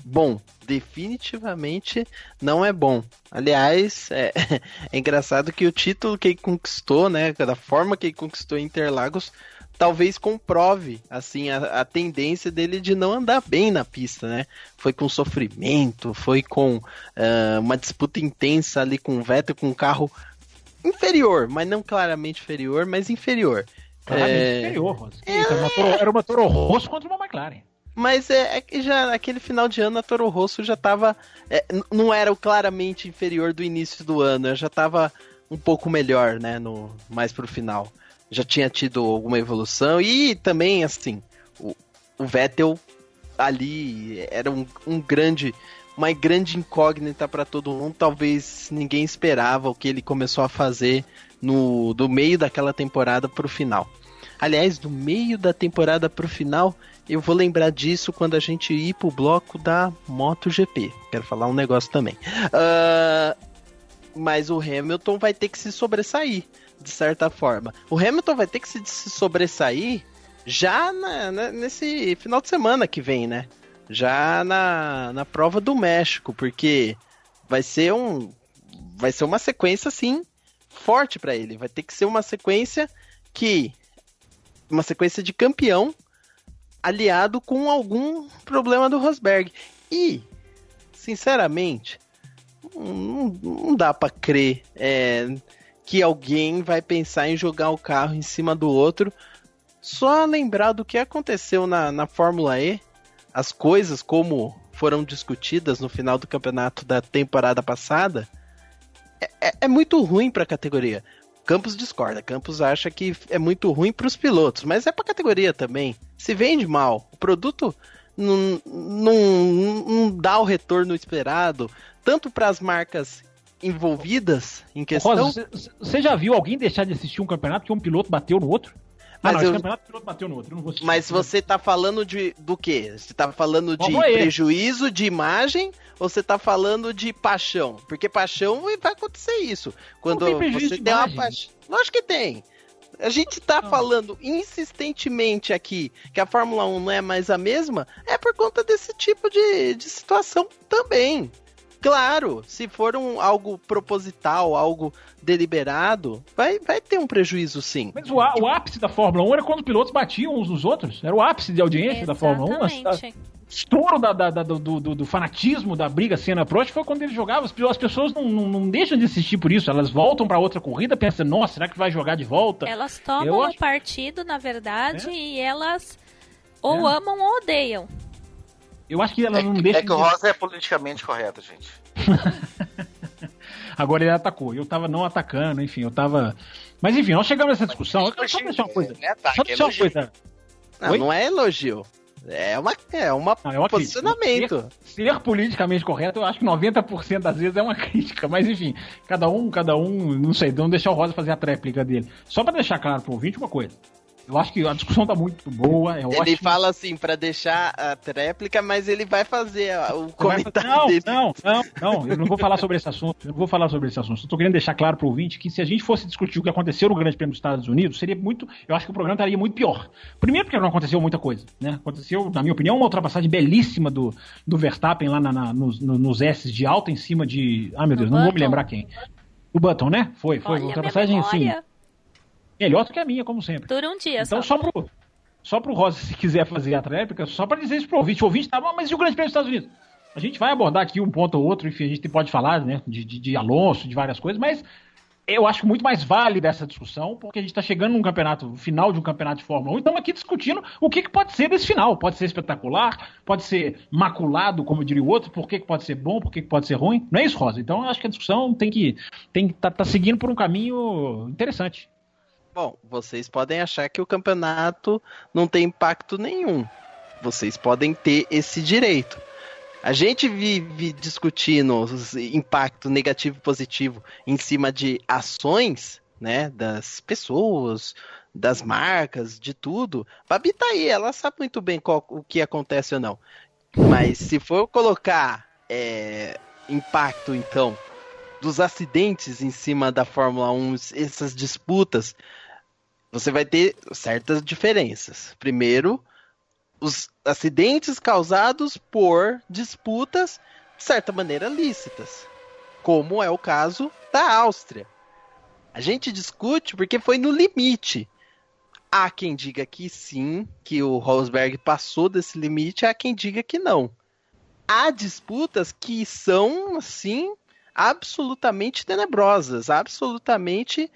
bom. Definitivamente não é bom. Aliás, é engraçado que o título que ele conquistou, né? Da forma que ele conquistou em Interlagos, talvez comprove assim a tendência dele de não andar bem na pista, né? Foi com sofrimento, foi com uma disputa intensa ali com o Vettel, com um carro inferior, mas não claramente inferior, mas inferior. Claramente inferior, Rosa. Era uma Toro Rosso contra uma McLaren. Mas é que já naquele final de ano a Toro Rosso já estava... não era o claramente inferior do início do ano, já estava um pouco melhor, né? Mais pro final. Já tinha tido alguma evolução e também, assim, o Vettel ali era uma grande incógnita para todo mundo. Talvez ninguém esperava o que ele começou a fazer do meio daquela temporada pro final. Aliás, do meio da temporada pro final, eu vou lembrar disso quando a gente ir pro bloco da MotoGP. Quero falar um negócio também. Mas o Hamilton vai ter que se sobressair, de certa forma. O Hamilton vai ter que se sobressair já nesse final de semana que vem, né? Já na prova do México, porque vai ser uma sequência, assim, forte para ele. Vai ter que ser uma sequência de campeão aliado com algum problema do Rosberg. E, sinceramente, não dá para crer que alguém vai pensar em jogar o carro em cima do outro. Só lembrar do que aconteceu na Fórmula E, as coisas como foram discutidas no final do campeonato da temporada passada, é muito ruim para a categoria. Campos discorda. Campos acha que é muito ruim para os pilotos, mas é para a categoria também. Se vende mal, o produto não dá o retorno esperado, tanto para as marcas envolvidas em questão. Rosa, você já viu alguém deixar de assistir um campeonato que um piloto bateu no outro? Mas esse campeonato o piloto bateu no outro. Eu não vou assistir. Mas você tá falando do quê? Você tá falando de prejuízo de imagem ou você tá falando de paixão? Porque paixão vai acontecer isso. Quando você tem uma paixão. Lógico que tem. A gente tá falando insistentemente aqui que a Fórmula 1 não é mais a mesma, é por conta desse tipo de situação também. Claro, se for algo proposital, algo deliberado, vai ter um prejuízo sim. Mas o ápice da Fórmula 1 era quando os pilotos batiam uns nos outros. Era o ápice de audiência da Fórmula 1. O estouro do fanatismo da briga Senna-Prost foi quando ele jogava. As pessoas não deixam de assistir por isso. Elas voltam para outra corrida pensando, nossa, será que vai jogar de volta? Elas tomam o partido, na verdade, e elas ou amam ou odeiam. Eu acho que ela não deixa. É que o Rosa é politicamente correto, gente. Agora ele atacou. Eu tava não atacando, enfim, eu tava. Mas enfim, nós chegamos nessa discussão. Eu quero só deixar uma coisa. Só deixar uma coisa. Não é elogio. É um posicionamento. Ser politicamente correto, eu acho que 90% das vezes é uma crítica. Mas enfim, cada um, não sei, vamos deixar o Rosa fazer a tréplica dele. Só pra deixar claro pro ouvinte uma coisa. Eu acho que a discussão tá muito boa. Ele fala assim, pra deixar a tréplica, mas ele vai fazer o comentário dele. Não, eu não vou falar sobre esse assunto. Eu tô querendo deixar claro pro ouvinte que se a gente fosse discutir o que aconteceu no Grande Prêmio dos Estados Unidos, seria muito. Eu acho que o programa estaria muito pior. Primeiro, porque não aconteceu muita coisa, né? Aconteceu, na minha opinião, uma ultrapassagem belíssima do Verstappen lá nos S de alta em cima de. Ah, meu Deus, não vou me lembrar quem. O Button, né? Foi. Olha, ultrapassagem assim. Melhor do que a minha, como sempre. Dura um dia, então, só pro Rosa, se quiser fazer a tréplica, só pra dizer isso pro ouvinte. O ouvinte tá bom, mas e o Grande Prêmio dos Estados Unidos? A gente vai abordar aqui um ponto ou outro, enfim, a gente pode falar, né, de Alonso, de várias coisas, mas eu acho muito mais válida essa discussão, porque a gente tá chegando num campeonato, final de um campeonato de Fórmula 1, e estamos aqui discutindo o que pode ser desse final. Pode ser espetacular, pode ser maculado, como diria o outro, por que pode ser bom, por que pode ser ruim. Não é isso, Rosa? Então, eu acho que a discussão tem que tá seguindo por um caminho interessante. Bom, vocês podem achar que o campeonato não tem impacto nenhum. Vocês podem ter esse direito. A gente vive discutindo impacto negativo e positivo em cima de ações, né, das pessoas, das marcas, de tudo. Babi tá aí, ela sabe muito bem o que acontece ou não. Mas se for colocar impacto, então, dos acidentes em cima da Fórmula 1, essas disputas, você vai ter certas diferenças. Primeiro, os acidentes causados por disputas, de certa maneira, lícitas, como é o caso da Áustria. A gente discute porque foi no limite. Há quem diga que sim, que o Rosberg passou desse limite, há quem diga que não. Há disputas que são, assim, absolutamente tenebrosas, absolutamente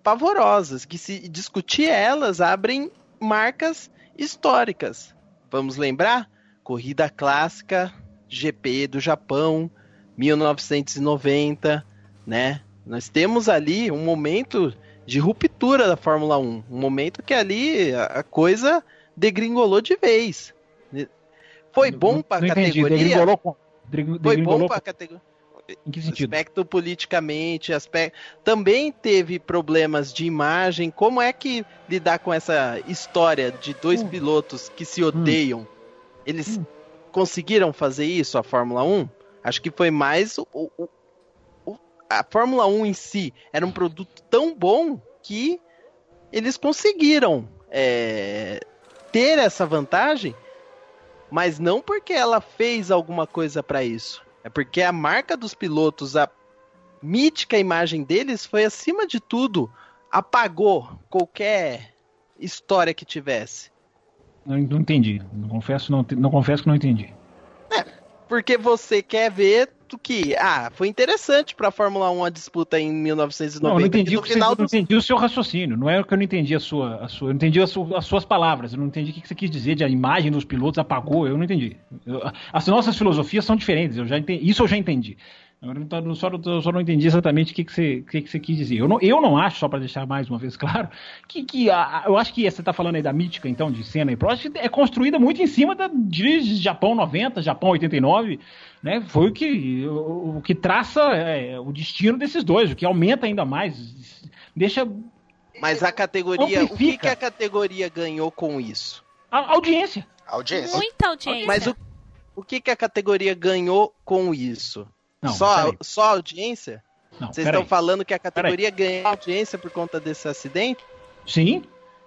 pavorosas, que se discutir elas abrem marcas históricas. Vamos lembrar? Corrida clássica, GP do Japão, 1990, né? Nós temos ali um momento de ruptura da Fórmula 1, um momento que ali a coisa degringolou de vez. Foi bom para a categoria? Foi bom para a categoria? Em que sentido? Aspecto politicamente, também teve problemas de imagem. Como é que lidar com essa história de dois pilotos que se odeiam? Eles conseguiram fazer isso, a Fórmula 1? Acho que foi mais a Fórmula 1 em si era um produto tão bom que eles conseguiram ter essa vantagem, mas não porque ela fez alguma coisa para isso. É porque a marca dos pilotos, a mítica imagem deles foi, acima de tudo, apagou qualquer história que tivesse. Não entendi. Não confesso que não entendi. Porque você quer ver que foi interessante para a Fórmula 1 a disputa em 1990. Não, eu não entendi o seu raciocínio. Não é que eu não entendi eu não entendi as suas palavras. Eu não entendi o que você quis dizer de a imagem dos pilotos apagou. Eu não entendi. As nossas filosofias são diferentes. Eu já entendi. Isso eu já entendi. Agora só não entendi exatamente o que você quis dizer. Eu não acho, só para deixar mais uma vez claro, eu acho que você está falando aí da mítica, então, de Senna e Prost, é construída muito em cima de Japão 90, Japão 89, né? Foi o que traça o destino desses dois, o que aumenta ainda mais, deixa... Mas a categoria, o que a categoria ganhou com isso? A audiência. Muita audiência. Mas o que a categoria ganhou com isso? Não, só a audiência? Não, Vocês estão falando que a categoria ganhou audiência por conta desse acidente? Sim,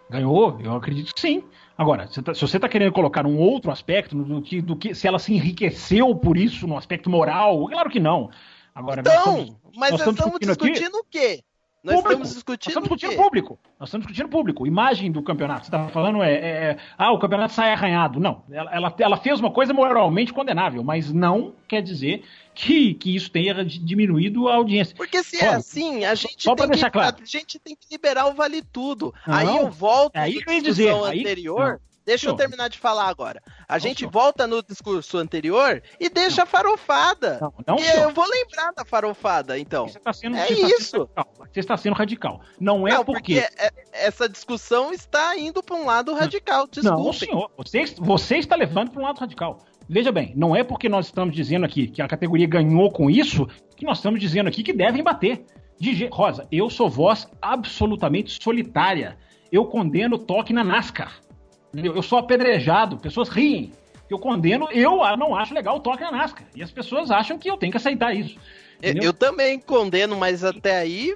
ganhou, eu acredito que sim. Agora, se você está querendo colocar um outro aspecto do que se ela se enriqueceu por isso no aspecto moral, claro que não. Agora, então, mas nós estamos discutindo o quê? Nós estamos discutindo público. Nós estamos discutindo público. Imagem do campeonato. Você está falando o campeonato sai arranhado. Não. Ela fez uma coisa moralmente condenável, mas não quer dizer que isso tenha diminuído a audiência. Porque se é assim, a gente tem que liberar o vale tudo. Não, aí eu volto na discussão anterior. Deixa eu terminar de falar agora. A gente volta no discurso anterior e deixa a farofada. Eu vou lembrar da farofada, então. Você está sendo radical. Não é porque essa discussão está indo para um lado radical. Desculpe. Não, senhor. Você está levando para um lado radical. Veja bem, não é porque nós estamos dizendo aqui que a categoria ganhou com isso que nós estamos dizendo aqui que devem bater. Rosa, eu sou voz absolutamente solitária. Eu condeno o toque na NASCAR. Eu sou apedrejado, pessoas riem. Eu condeno, eu não acho legal o toque na NASCAR. E as pessoas acham que eu tenho que aceitar isso. Eu também condeno, mas até aí,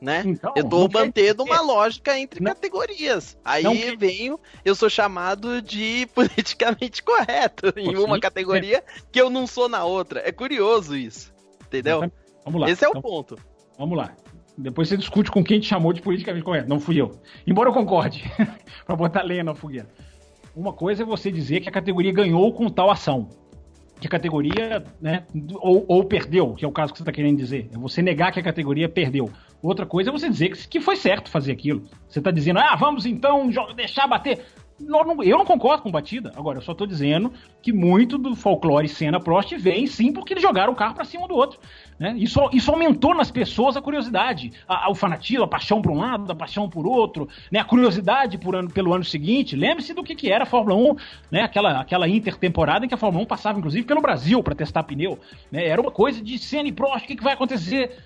né? Então, eu tô mantendo uma lógica entre categorias. Aí eu sou chamado de politicamente correto em uma categoria que eu não sou na outra. É curioso isso, entendeu? Vamos lá. Esse é o ponto. Vamos lá. Depois você discute com quem te chamou de politicamente correto. Não fui eu. Embora eu concorde. Pra botar lenha na fogueira. Uma coisa é você dizer que a categoria ganhou com tal ação. Que a categoria, né, ou perdeu, que é o caso que você está querendo dizer. É você negar que a categoria perdeu. Outra coisa é você dizer que foi certo fazer aquilo. Você está dizendo, vamos então deixar bater. Eu não concordo com batida. Agora, eu só tô dizendo que muito do folclore Senna-Prost vem sim porque eles jogaram o carro pra cima do outro. Né? Isso aumentou nas pessoas a curiosidade, o fanatismo, a paixão por um lado, a paixão por outro, né? A curiosidade pelo ano seguinte. Lembre-se do que era a Fórmula 1, né? Aquela intertemporada em que a Fórmula 1 passava, inclusive, pelo Brasil para testar pneu. Né? Era uma coisa de Senna e Prost, o que vai acontecer?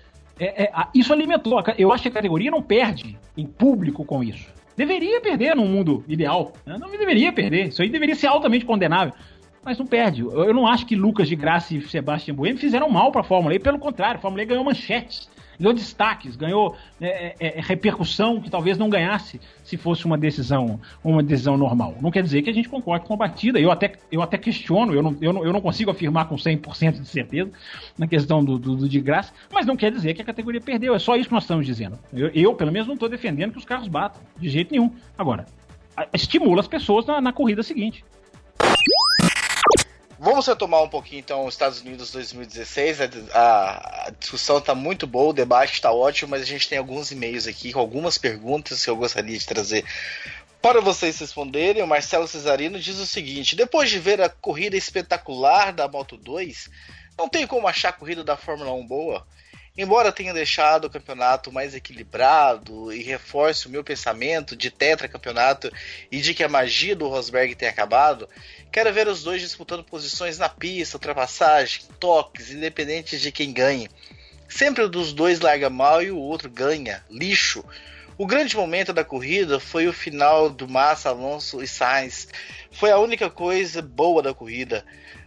Isso alimentou. Eu acho que a categoria não perde em público com isso. Deveria perder num mundo ideal. Né? Não deveria perder. Isso aí deveria ser altamente condenável. Mas não perde. Eu não acho que Lucas de Graça e Sebastian Buemi fizeram mal para a Fórmula E. Pelo contrário, a Fórmula E ganhou manchetes, ganhou destaques, ganhou repercussão que talvez não ganhasse se fosse uma decisão normal. Não quer dizer que a gente concorde com a batida. Eu até questiono, eu não consigo afirmar com 100% de certeza na questão do de Graça, mas não quer dizer que a categoria perdeu. É só isso que nós estamos dizendo. Eu pelo menos, não estou defendendo que os carros batam, de jeito nenhum. Agora, estimula as pessoas na corrida seguinte. Vamos retomar um pouquinho, então, os Estados Unidos 2016. A discussão está muito boa, o debate está ótimo, mas a gente tem alguns e-mails aqui com algumas perguntas que eu gostaria de trazer para vocês responderem. O Marcelo Cesarino diz o seguinte: depois de ver a corrida espetacular da Moto2, não tem como achar a corrida da Fórmula 1 boa? Embora tenha deixado o campeonato mais equilibrado e reforce o meu pensamento de tetracampeonato e de que a magia do Rosberg tem acabado, quero ver os dois disputando posições na pista, ultrapassagem, toques, independente de quem ganhe. Sempre um dos dois larga mal e o outro ganha. Lixo. O grande momento da corrida foi o final do Massa, Alonso e Sainz. Foi a única coisa boa da corrida.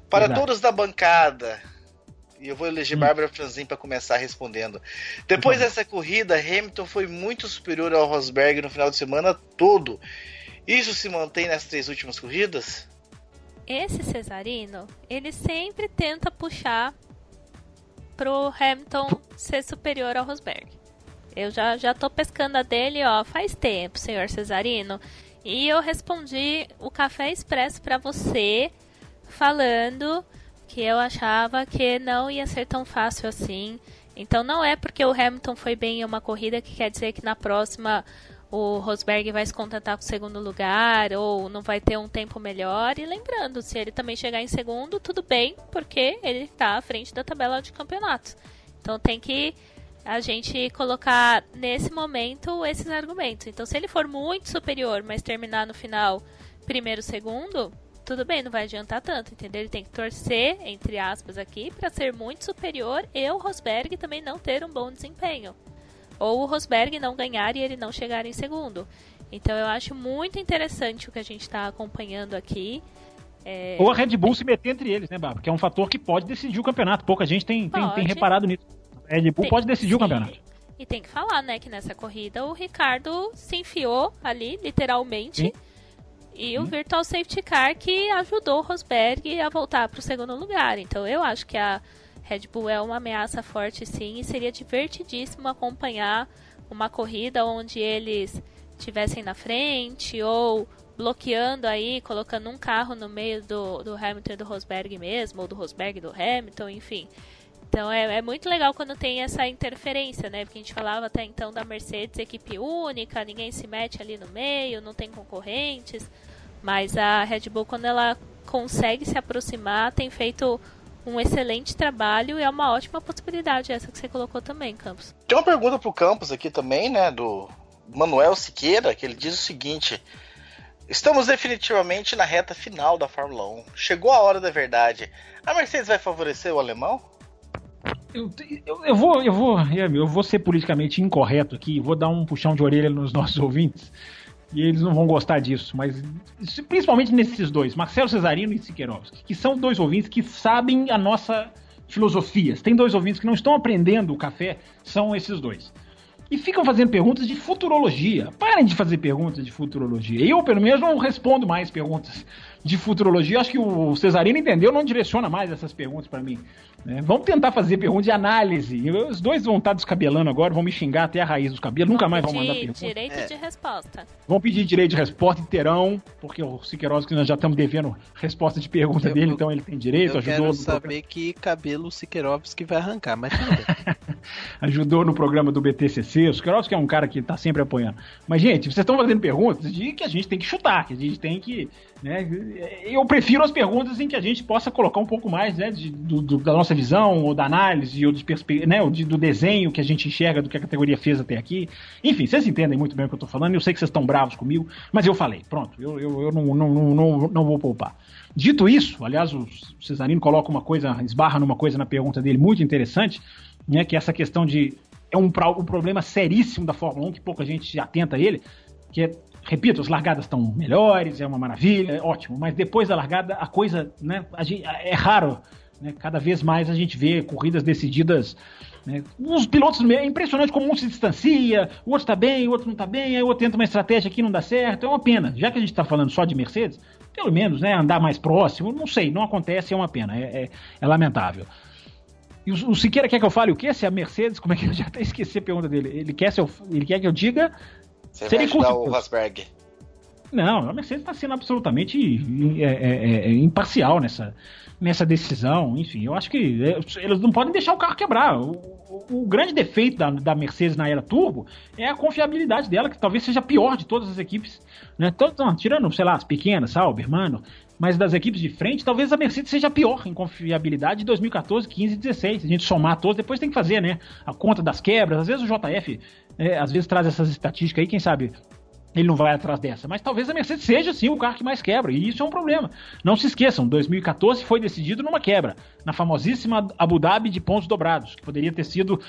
Para todos da bancada... E eu vou eleger Bárbara Franzin para começar respondendo. Depois dessa corrida, Hamilton foi muito superior ao Rosberg no final de semana todo. Isso se mantém nas 3 últimas corridas? Esse Cesarino, ele sempre tenta puxar pro Hamilton ser superior ao Rosberg. Eu já tô pescando a dele, faz tempo, senhor Cesarino. E eu respondi o Café Expresso para você, falando que eu achava que não ia ser tão fácil assim. Então não é porque o Hamilton foi bem em uma corrida que quer dizer que na próxima o Rosberg vai se contentar com o segundo lugar ou não vai ter um tempo melhor. E lembrando, se ele também chegar em segundo, tudo bem, porque ele está à frente da tabela de campeonato. Então tem que a gente colocar nesse momento esses argumentos. Então se ele for muito superior, mas terminar no final primeiro, segundo, tudo bem, não vai adiantar tanto, entendeu? Ele tem que torcer, entre aspas aqui, para ser muito superior e o Rosberg também não ter um bom desempenho. Ou o Rosberg não ganhar e ele não chegar em segundo. Então eu acho muito interessante o que a gente está acompanhando aqui. Ou a Red Bull se meter entre eles, né, Bárbara? Que é um fator que pode decidir o campeonato. Pouca gente tem reparado nisso. A Red Bull pode decidir o campeonato. E tem que falar, né, que nessa corrida o Ricardo se enfiou ali, literalmente. Sim. E o Virtual Safety Car que ajudou o Rosberg a voltar para o segundo lugar. Então eu acho que a Red Bull é uma ameaça forte, sim, e seria divertidíssimo acompanhar uma corrida onde eles estivessem na frente ou bloqueando aí, colocando um carro no meio do Hamilton e do Rosberg mesmo, ou do Rosberg e do Hamilton, enfim. Então é muito legal quando tem essa interferência, né? Porque a gente falava até então da Mercedes, equipe única, ninguém se mete ali no meio, não tem concorrentes. Mas a Red Bull, quando ela consegue se aproximar, tem feito um excelente trabalho e é uma ótima possibilidade essa que você colocou também, Campos. Tem uma pergunta pro Campos aqui também, né, do Manuel Siqueira, que ele diz o seguinte: estamos definitivamente na reta final da Fórmula 1. Chegou a hora da verdade. A Mercedes vai favorecer o alemão? Eu vou ser politicamente incorreto aqui, vou dar um puxão de orelha nos nossos ouvintes, e eles não vão gostar disso, mas principalmente nesses dois, Marcelo Cesarino e Siqueirovski, que são dois ouvintes que sabem a nossa filosofia. Tem dois ouvintes que não estão aprendendo o café, são esses dois. E ficam fazendo perguntas de futurologia. Parem de fazer perguntas de futurologia. Eu, pelo menos, não respondo mais perguntas de futurologia. Acho que o Cesarino entendeu, não direciona mais essas perguntas para mim. Vamos tentar fazer perguntas de análise. Os dois vão estar descabelando agora, vão me xingar até a raiz dos cabelos, nunca mais vão mandar perguntas. Direito de resposta. Vão pedir direito de resposta e terão, porque o Siqueirovski nós já estamos devendo resposta de pergunta dele, então ele tem direito. Eu quero saber que cabelo o Siqueirovski vai arrancar, mas tudo bem. Ajudou no programa do BTCC, o Siqueirovski é um cara que está sempre apoiando. Mas, gente, vocês estão fazendo perguntas de que a gente tem que chutar, que a gente tem que... Né, eu prefiro as perguntas em que a gente possa colocar um pouco mais, né, da nossa visão, ou da análise, ou, né, do desenho que a gente enxerga do que a categoria fez até aqui. Enfim, vocês entendem muito bem o que eu estou falando, eu sei que vocês estão bravos comigo, mas eu falei, pronto, eu não vou poupar. Dito isso, aliás, o Cesarino coloca uma coisa, esbarra numa coisa na pergunta dele muito interessante, né, que é essa questão de... É um problema seríssimo da Fórmula 1, que pouca gente atenta a ele, que é, repito, as largadas estão melhores, é uma maravilha, é ótimo, mas depois da largada a coisa, né, é raro, né, cada vez mais a gente vê corridas decididas, né, os pilotos, é impressionante como um se distancia, o outro está bem, o outro não está bem, aí o outro tenta uma estratégia aqui não dá certo, é uma pena, já que a gente está falando só de Mercedes, pelo menos, né, andar mais próximo, não sei, não acontece, é uma pena, é E o Siqueira quer que eu fale o quê? Se a Mercedes, como é que eu já até esqueci a pergunta dele, ele quer que eu diga... Você vai ajudar o Rosberg? Não, a Mercedes está sendo absolutamente imparcial nessa decisão. Enfim, eu acho que eles não podem deixar o carro quebrar. O grande defeito da Mercedes na era turbo é a confiabilidade dela, que talvez seja a pior de todas as equipes, né? Tirando, sei lá, as pequenas, Sauber, Mano, mas das equipes de frente, talvez a Mercedes seja a pior em confiabilidade de 2014, 15 e 16. A gente somar todos, depois tem que fazer, né, a conta das quebras. Às vezes o JF às vezes traz essas estatísticas aí, quem sabe ele não vai atrás dessa. Mas talvez a Mercedes seja, sim, o carro que mais quebra. E isso é um problema. Não se esqueçam, 2014 foi decidido numa quebra. Na famosíssima Abu Dhabi de pontos dobrados. Que poderia ter sido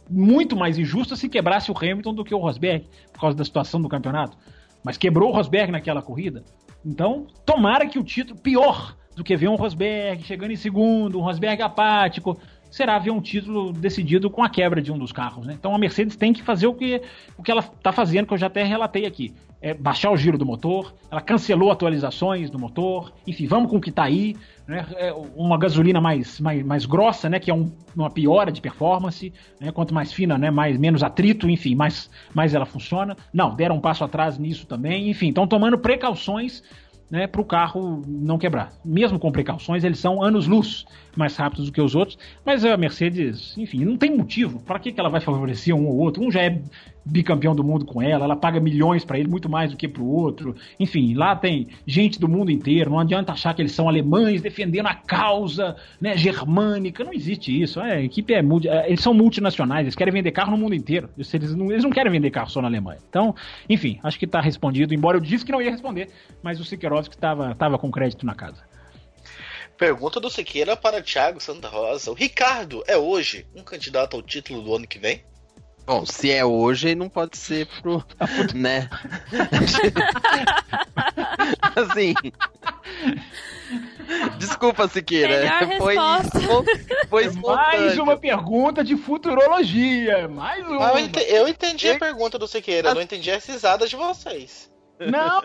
muito mais injusta se quebrasse o Hamilton do que o Rosberg. Por causa da situação do campeonato. Mas quebrou o Rosberg naquela corrida. Então, tomara que o título... Pior do que ver um Rosberg chegando em segundo, um Rosberg apático... será ver um título decidido com a quebra de um dos carros, né? Então a Mercedes tem que fazer o que ela está fazendo, que eu já até relatei aqui. Baixar o giro do motor, ela cancelou atualizações do motor, enfim, vamos com o que está aí, né? Uma gasolina mais grossa, né? Que é uma piora de performance, né? Quanto mais fina, né? Menos atrito, enfim, mais ela funciona. Não, deram um passo atrás nisso também, enfim, estão tomando precauções, né, para o carro não quebrar. Mesmo com precauções, eles são anos-luz mais rápidos do que os outros, mas a Mercedes, enfim, não tem motivo. Para que ela vai favorecer um ou outro? Um já é bicampeão do mundo com ela paga milhões pra ele, muito mais do que pro outro. Enfim, lá tem gente do mundo inteiro, não adianta achar que eles são alemães defendendo a causa, né, germânica, não existe isso. A equipe eles são multinacionais, eles querem vender carro no mundo inteiro. Eles não querem vender carro só na Alemanha. Então, enfim, acho que tá respondido, embora eu disse que não ia responder, mas o Sikerovski tava com crédito na casa. Pergunta do Siqueira para Thiago Santa Rosa. O Ricardo é hoje um candidato ao título do ano que vem? Bom, se é hoje, não pode ser pro... né? Assim... Desculpa, Siqueira. Foi mais uma pergunta de futurologia. Mais uma. Eu entendi a pergunta do Siqueira. Eu não entendi as risadas de vocês.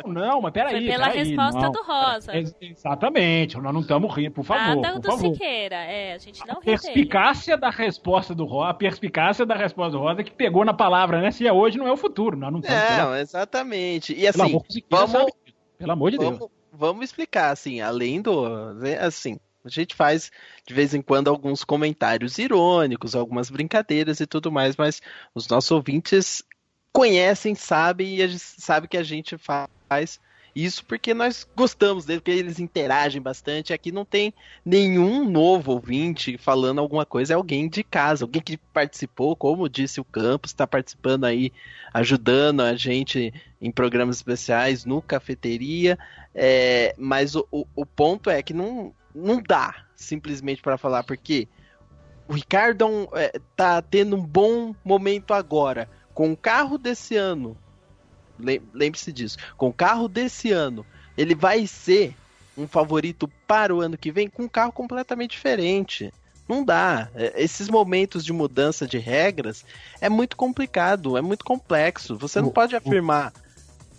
Não, mas peraí. Foi pela resposta do Rosa. Exatamente, nós não estamos rindo, por favor. Nada do Siqueira, a gente não ri. A perspicácia da resposta do Rosa que pegou na palavra, né? Se é hoje, não é o futuro. Nós não estamos. Não, exatamente. E assim, pelo amor de Deus. Vamos explicar, assim, além do... Assim, a gente faz, de vez em quando, alguns comentários irônicos, algumas brincadeiras e tudo mais, mas os nossos ouvintes conhecem, sabem, e a gente sabe que a gente faz isso porque nós gostamos dele, porque eles interagem bastante. Aqui não tem nenhum novo ouvinte falando alguma coisa, é alguém de casa, alguém que participou, como disse o Campos, está participando aí, ajudando a gente em programas especiais, no Cafeteria, mas o ponto é que não dá simplesmente para falar, porque o Ricardo tá tendo um bom momento agora, com o carro desse ano. Lembre-se disso. Com o carro desse ano, ele vai ser um favorito para o ano que vem com um carro completamente diferente. Não dá. Esses momentos de mudança de regras é muito complicado, é muito complexo. Você não pode afirmar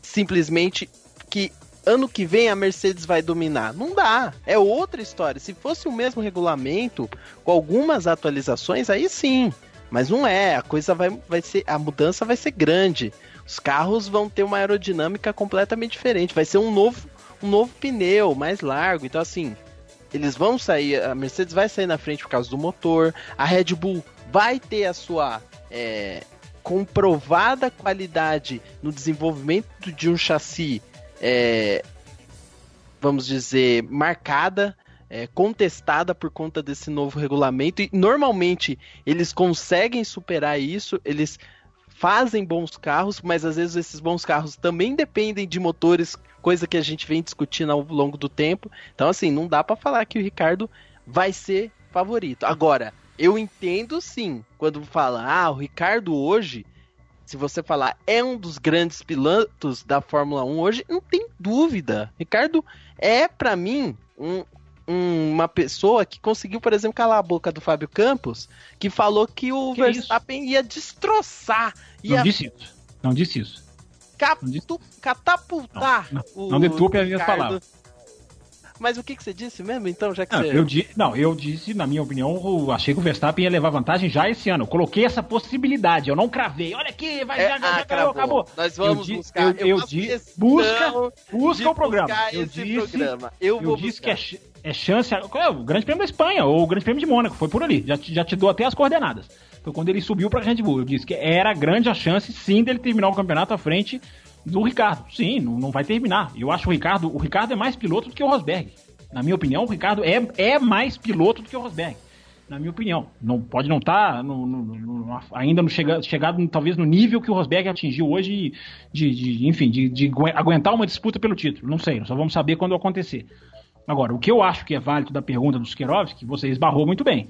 simplesmente que ano que vem a Mercedes vai dominar. Não dá. É outra história. Se fosse o mesmo regulamento, com algumas atualizações, aí sim. Mas não é. A coisa vai ser. A mudança vai ser grande. Os carros vão ter uma aerodinâmica completamente diferente. Vai ser um novo pneu mais largo. Então, assim, eles vão sair. A Mercedes vai sair na frente por causa do motor. A Red Bull vai ter a sua comprovada qualidade no desenvolvimento de um chassi, vamos dizer, marcada, contestada por conta desse novo regulamento. E normalmente eles conseguem superar isso. Eles fazem bons carros, mas às vezes esses bons carros também dependem de motores, coisa que a gente vem discutindo ao longo do tempo. Então, assim, não dá para falar que o Ricardo vai ser favorito. Agora, eu entendo sim, quando fala, o Ricardo hoje, se você falar, é um dos grandes pilotos da Fórmula 1 hoje, não tem dúvida. Ricardo é, para mim, uma pessoa que conseguiu, por exemplo, calar a boca do Fábio Campos, que falou que o Verstappen ia destroçar. Não disse isso. Catapultar. Não deturpe as minhas palavras. Mas o que você disse mesmo, então, já que eu disse, na minha opinião, achei que o Verstappen ia levar vantagem já esse ano. Eu coloquei essa possibilidade, eu não cravei. Olha aqui, já acabou. Nós vamos buscar. Busca o programa. Eu disse que é chance. O Grande Prêmio da Espanha, ou o Grande Prêmio de Mônaco, foi por ali. Já te dou até as coordenadas. Foi quando ele subiu pra Red Bull. Eu disse que era grande a chance, sim, dele terminar o campeonato à frente do Ricardo. Sim, não vai terminar. Eu acho o Ricardo é mais piloto do que o Rosberg. Na minha opinião, o Ricardo é mais piloto do que o Rosberg. Na minha opinião. Pode não estar ainda chegado talvez no nível que o Rosberg atingiu hoje de aguentar uma disputa pelo título. Não sei, só vamos saber quando acontecer. Agora, o que eu acho que é válido da pergunta do Sikerovski, que você esbarrou muito bem.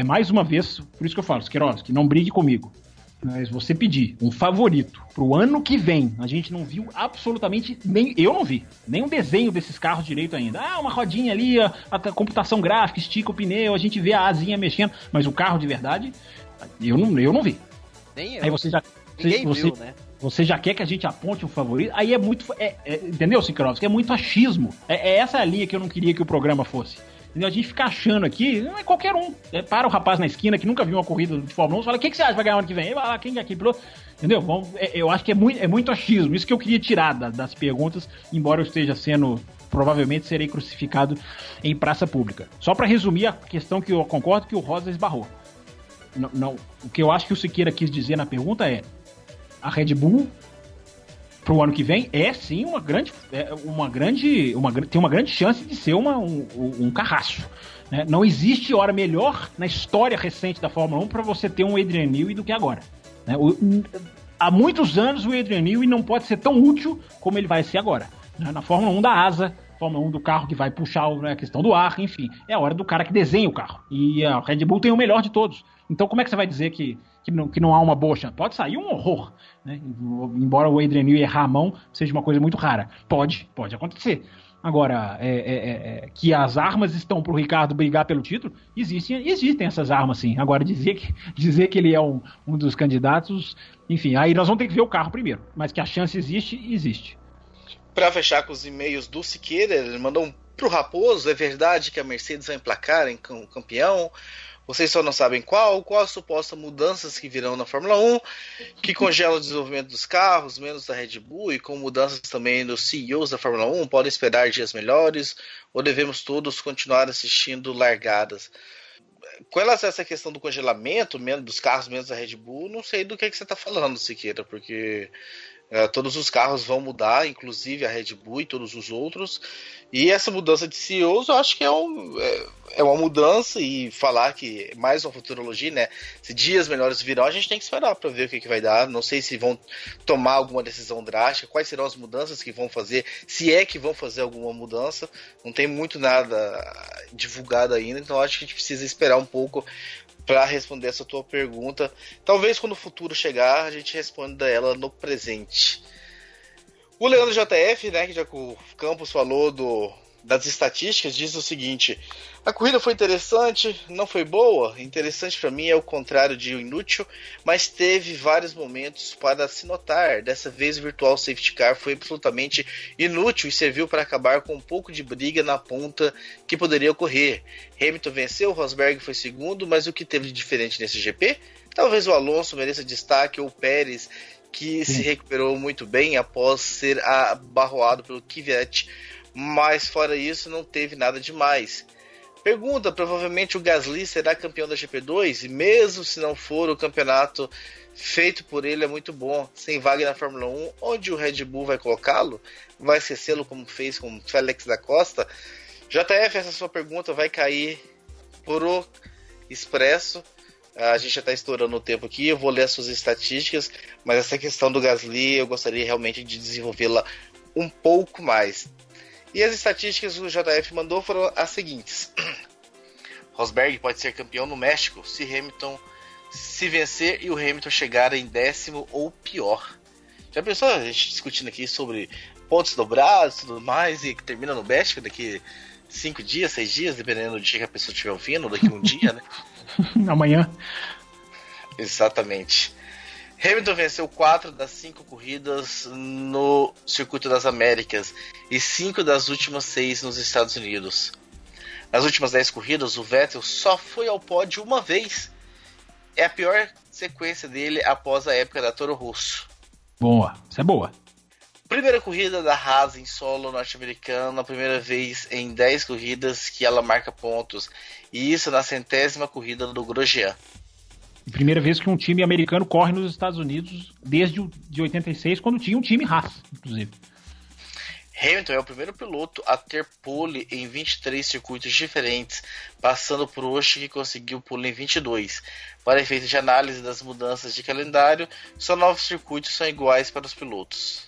Mais uma vez, por isso que eu falo, Sikerovski, não brigue comigo. Mas você pedir um favorito pro ano que vem, a gente não viu absolutamente eu não vi nenhum desenho desses carros direito ainda. Uma rodinha ali, a computação gráfica, estica o pneu, a gente vê a asinha mexendo, mas o carro de verdade, eu não vi. Nem eu. Aí você já viu, né? Você já quer que a gente aponte um favorito? Aí é muito, entendeu, Sikerovski? É muito achismo. Essa a linha que eu não queria que o programa fosse. A gente fica achando aqui, não é qualquer um. Para o rapaz na esquina que nunca viu uma corrida de Fórmula 1, fala, o que você acha que vai ganhar ano que vem? Ele vai lá, quem é aqui, piloto? Entendeu? Eu acho que é muito achismo. Isso que eu queria tirar das perguntas, embora eu esteja provavelmente serei crucificado em praça pública. Só para resumir a questão que eu concordo que o Rosa esbarrou. não, o que eu acho que o Siqueira quis dizer na pergunta é: a Red Bull pro ano que vem é sim tem uma grande chance de ser um carrasco. Né? Não existe hora melhor na história recente da Fórmula 1 para você ter um Adrian Newey do que agora. Né? Há muitos anos o Adrian Newey não pode ser tão útil como ele vai ser agora. Né? Na Fórmula 1 da asa, Fórmula 1 do carro que vai puxar a questão do ar, enfim. É a hora do cara que desenha o carro. E a Red Bull tem o melhor de todos. Então como é que você vai dizer que não há uma boa chance? Pode sair um horror. Né? Embora o Adrian Newey errar a mão seja uma coisa muito rara. Pode acontecer. Agora, que as armas estão pro Ricardo brigar pelo título, existem essas armas sim. Agora, dizer que ele é um dos candidatos, enfim, aí nós vamos ter que ver o carro primeiro. Mas que a chance existe. Para fechar com os e-mails do Siqueira, ele mandou pro Raposo: é verdade que a Mercedes vai emplacar em campeão? Vocês só não sabem qual as supostas mudanças que virão na Fórmula 1, que congela o desenvolvimento dos carros, menos da Red Bull, e com mudanças também nos CEOs da Fórmula 1, podem esperar dias melhores, ou devemos todos continuar assistindo largadas? Com relação a essa questão do congelamento dos carros menos da Red Bull, não sei do que você está falando, Siqueira, porque todos os carros vão mudar, inclusive a Red Bull e todos os outros, e essa mudança de CEOs eu acho que é uma mudança, e falar que mais uma futurologia, né? Se dias melhores virão, a gente tem que esperar para ver o que vai dar. Não sei se vão tomar alguma decisão drástica, quais serão as mudanças que vão fazer, se é que vão fazer alguma mudança. Não tem muito nada divulgado ainda, então acho que a gente precisa esperar um pouco para responder essa tua pergunta. Talvez quando o futuro chegar, a gente responda ela no presente. O Leandro JF, né, que já que o Campos falou das estatísticas, diz o seguinte: a corrida foi interessante, não foi boa. Interessante para mim é o contrário de inútil, mas teve vários momentos para se notar. Dessa vez o virtual safety car foi absolutamente inútil e serviu para acabar com um pouco de briga na ponta que poderia ocorrer. Hamilton venceu, Rosberg foi segundo, mas o que teve de diferente nesse GP? Talvez o Alonso mereça destaque, ou o Pérez, que se recuperou muito bem após ser abarroado pelo Kvyat. Mas fora isso, não teve nada demais. Pergunta: provavelmente o Gasly será campeão da GP2? E mesmo se não for, o campeonato feito por ele é muito bom. Sem vaga na Fórmula 1, onde o Red Bull vai colocá-lo? Vai esquecê-lo como fez com Félix da Costa? JF, essa sua pergunta vai cair pro Expresso. A gente já está estourando o tempo aqui, eu vou ler as suas estatísticas, mas essa questão do Gasly eu gostaria realmente de desenvolvê-la um pouco mais. E as estatísticas que o JF mandou foram as seguintes: Rosberg pode ser campeão no México se vencer e o Hamilton chegar em 10º ou pior. Já pensou a gente discutindo aqui sobre pontos dobrados e tudo mais, e que termina no México daqui 5 dias, 6 dias, dependendo do dia que a pessoa estiver ouvindo, ou daqui a um dia, né? Amanhã. Exatamente. Hamilton venceu 4 das 5 corridas no Circuito das Américas e 5 das últimas 6 nos Estados Unidos. Nas últimas 10 corridas, o Vettel só foi ao pódio uma vez. É a pior sequência dele após a época da Toro Rosso. Boa, isso é boa. Primeira corrida da Haas em solo norte-americano, a primeira vez em 10 corridas que ela marca pontos. E isso na 100ª corrida do Grosjean. Primeira vez que um time americano corre nos Estados Unidos desde de 86, quando tinha um time Haas, inclusive. Hamilton é o primeiro piloto a ter pole em 23 circuitos diferentes, passando por Prost, que conseguiu pole em 22. Para efeito de análise das mudanças de calendário, só 9 circuitos são iguais para os pilotos.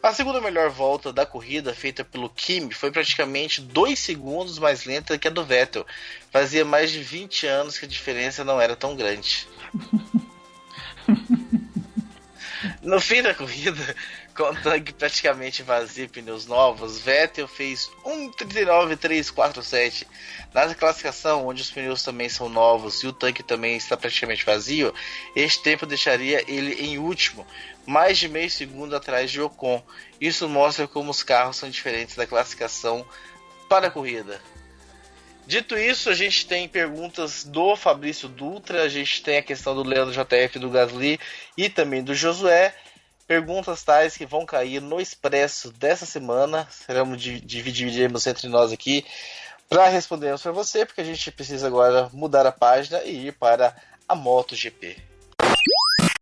A segunda melhor volta da corrida, feita pelo Kimi, foi praticamente 2 segundos mais lenta que a do Vettel. Fazia mais de 20 anos que a diferença não era tão grande. No fim da corrida, com o tanque praticamente vazio e pneus novos, Vettel fez 1:39.347. Na classificação, onde os pneus também são novos e o tanque também está praticamente vazio, este tempo deixaria ele em último, mais de meio segundo atrás de Ocon. Isso mostra como os carros são diferentes da classificação para a corrida. Dito isso, a gente tem perguntas do Fabrício Dutra, a gente tem a questão do Leandro JF, do Gasly e também do Josué. Perguntas tais que vão cair no Expresso dessa semana. Dividiremos entre nós aqui. Para respondermos para você, porque a gente precisa agora mudar a página e ir para a MotoGP.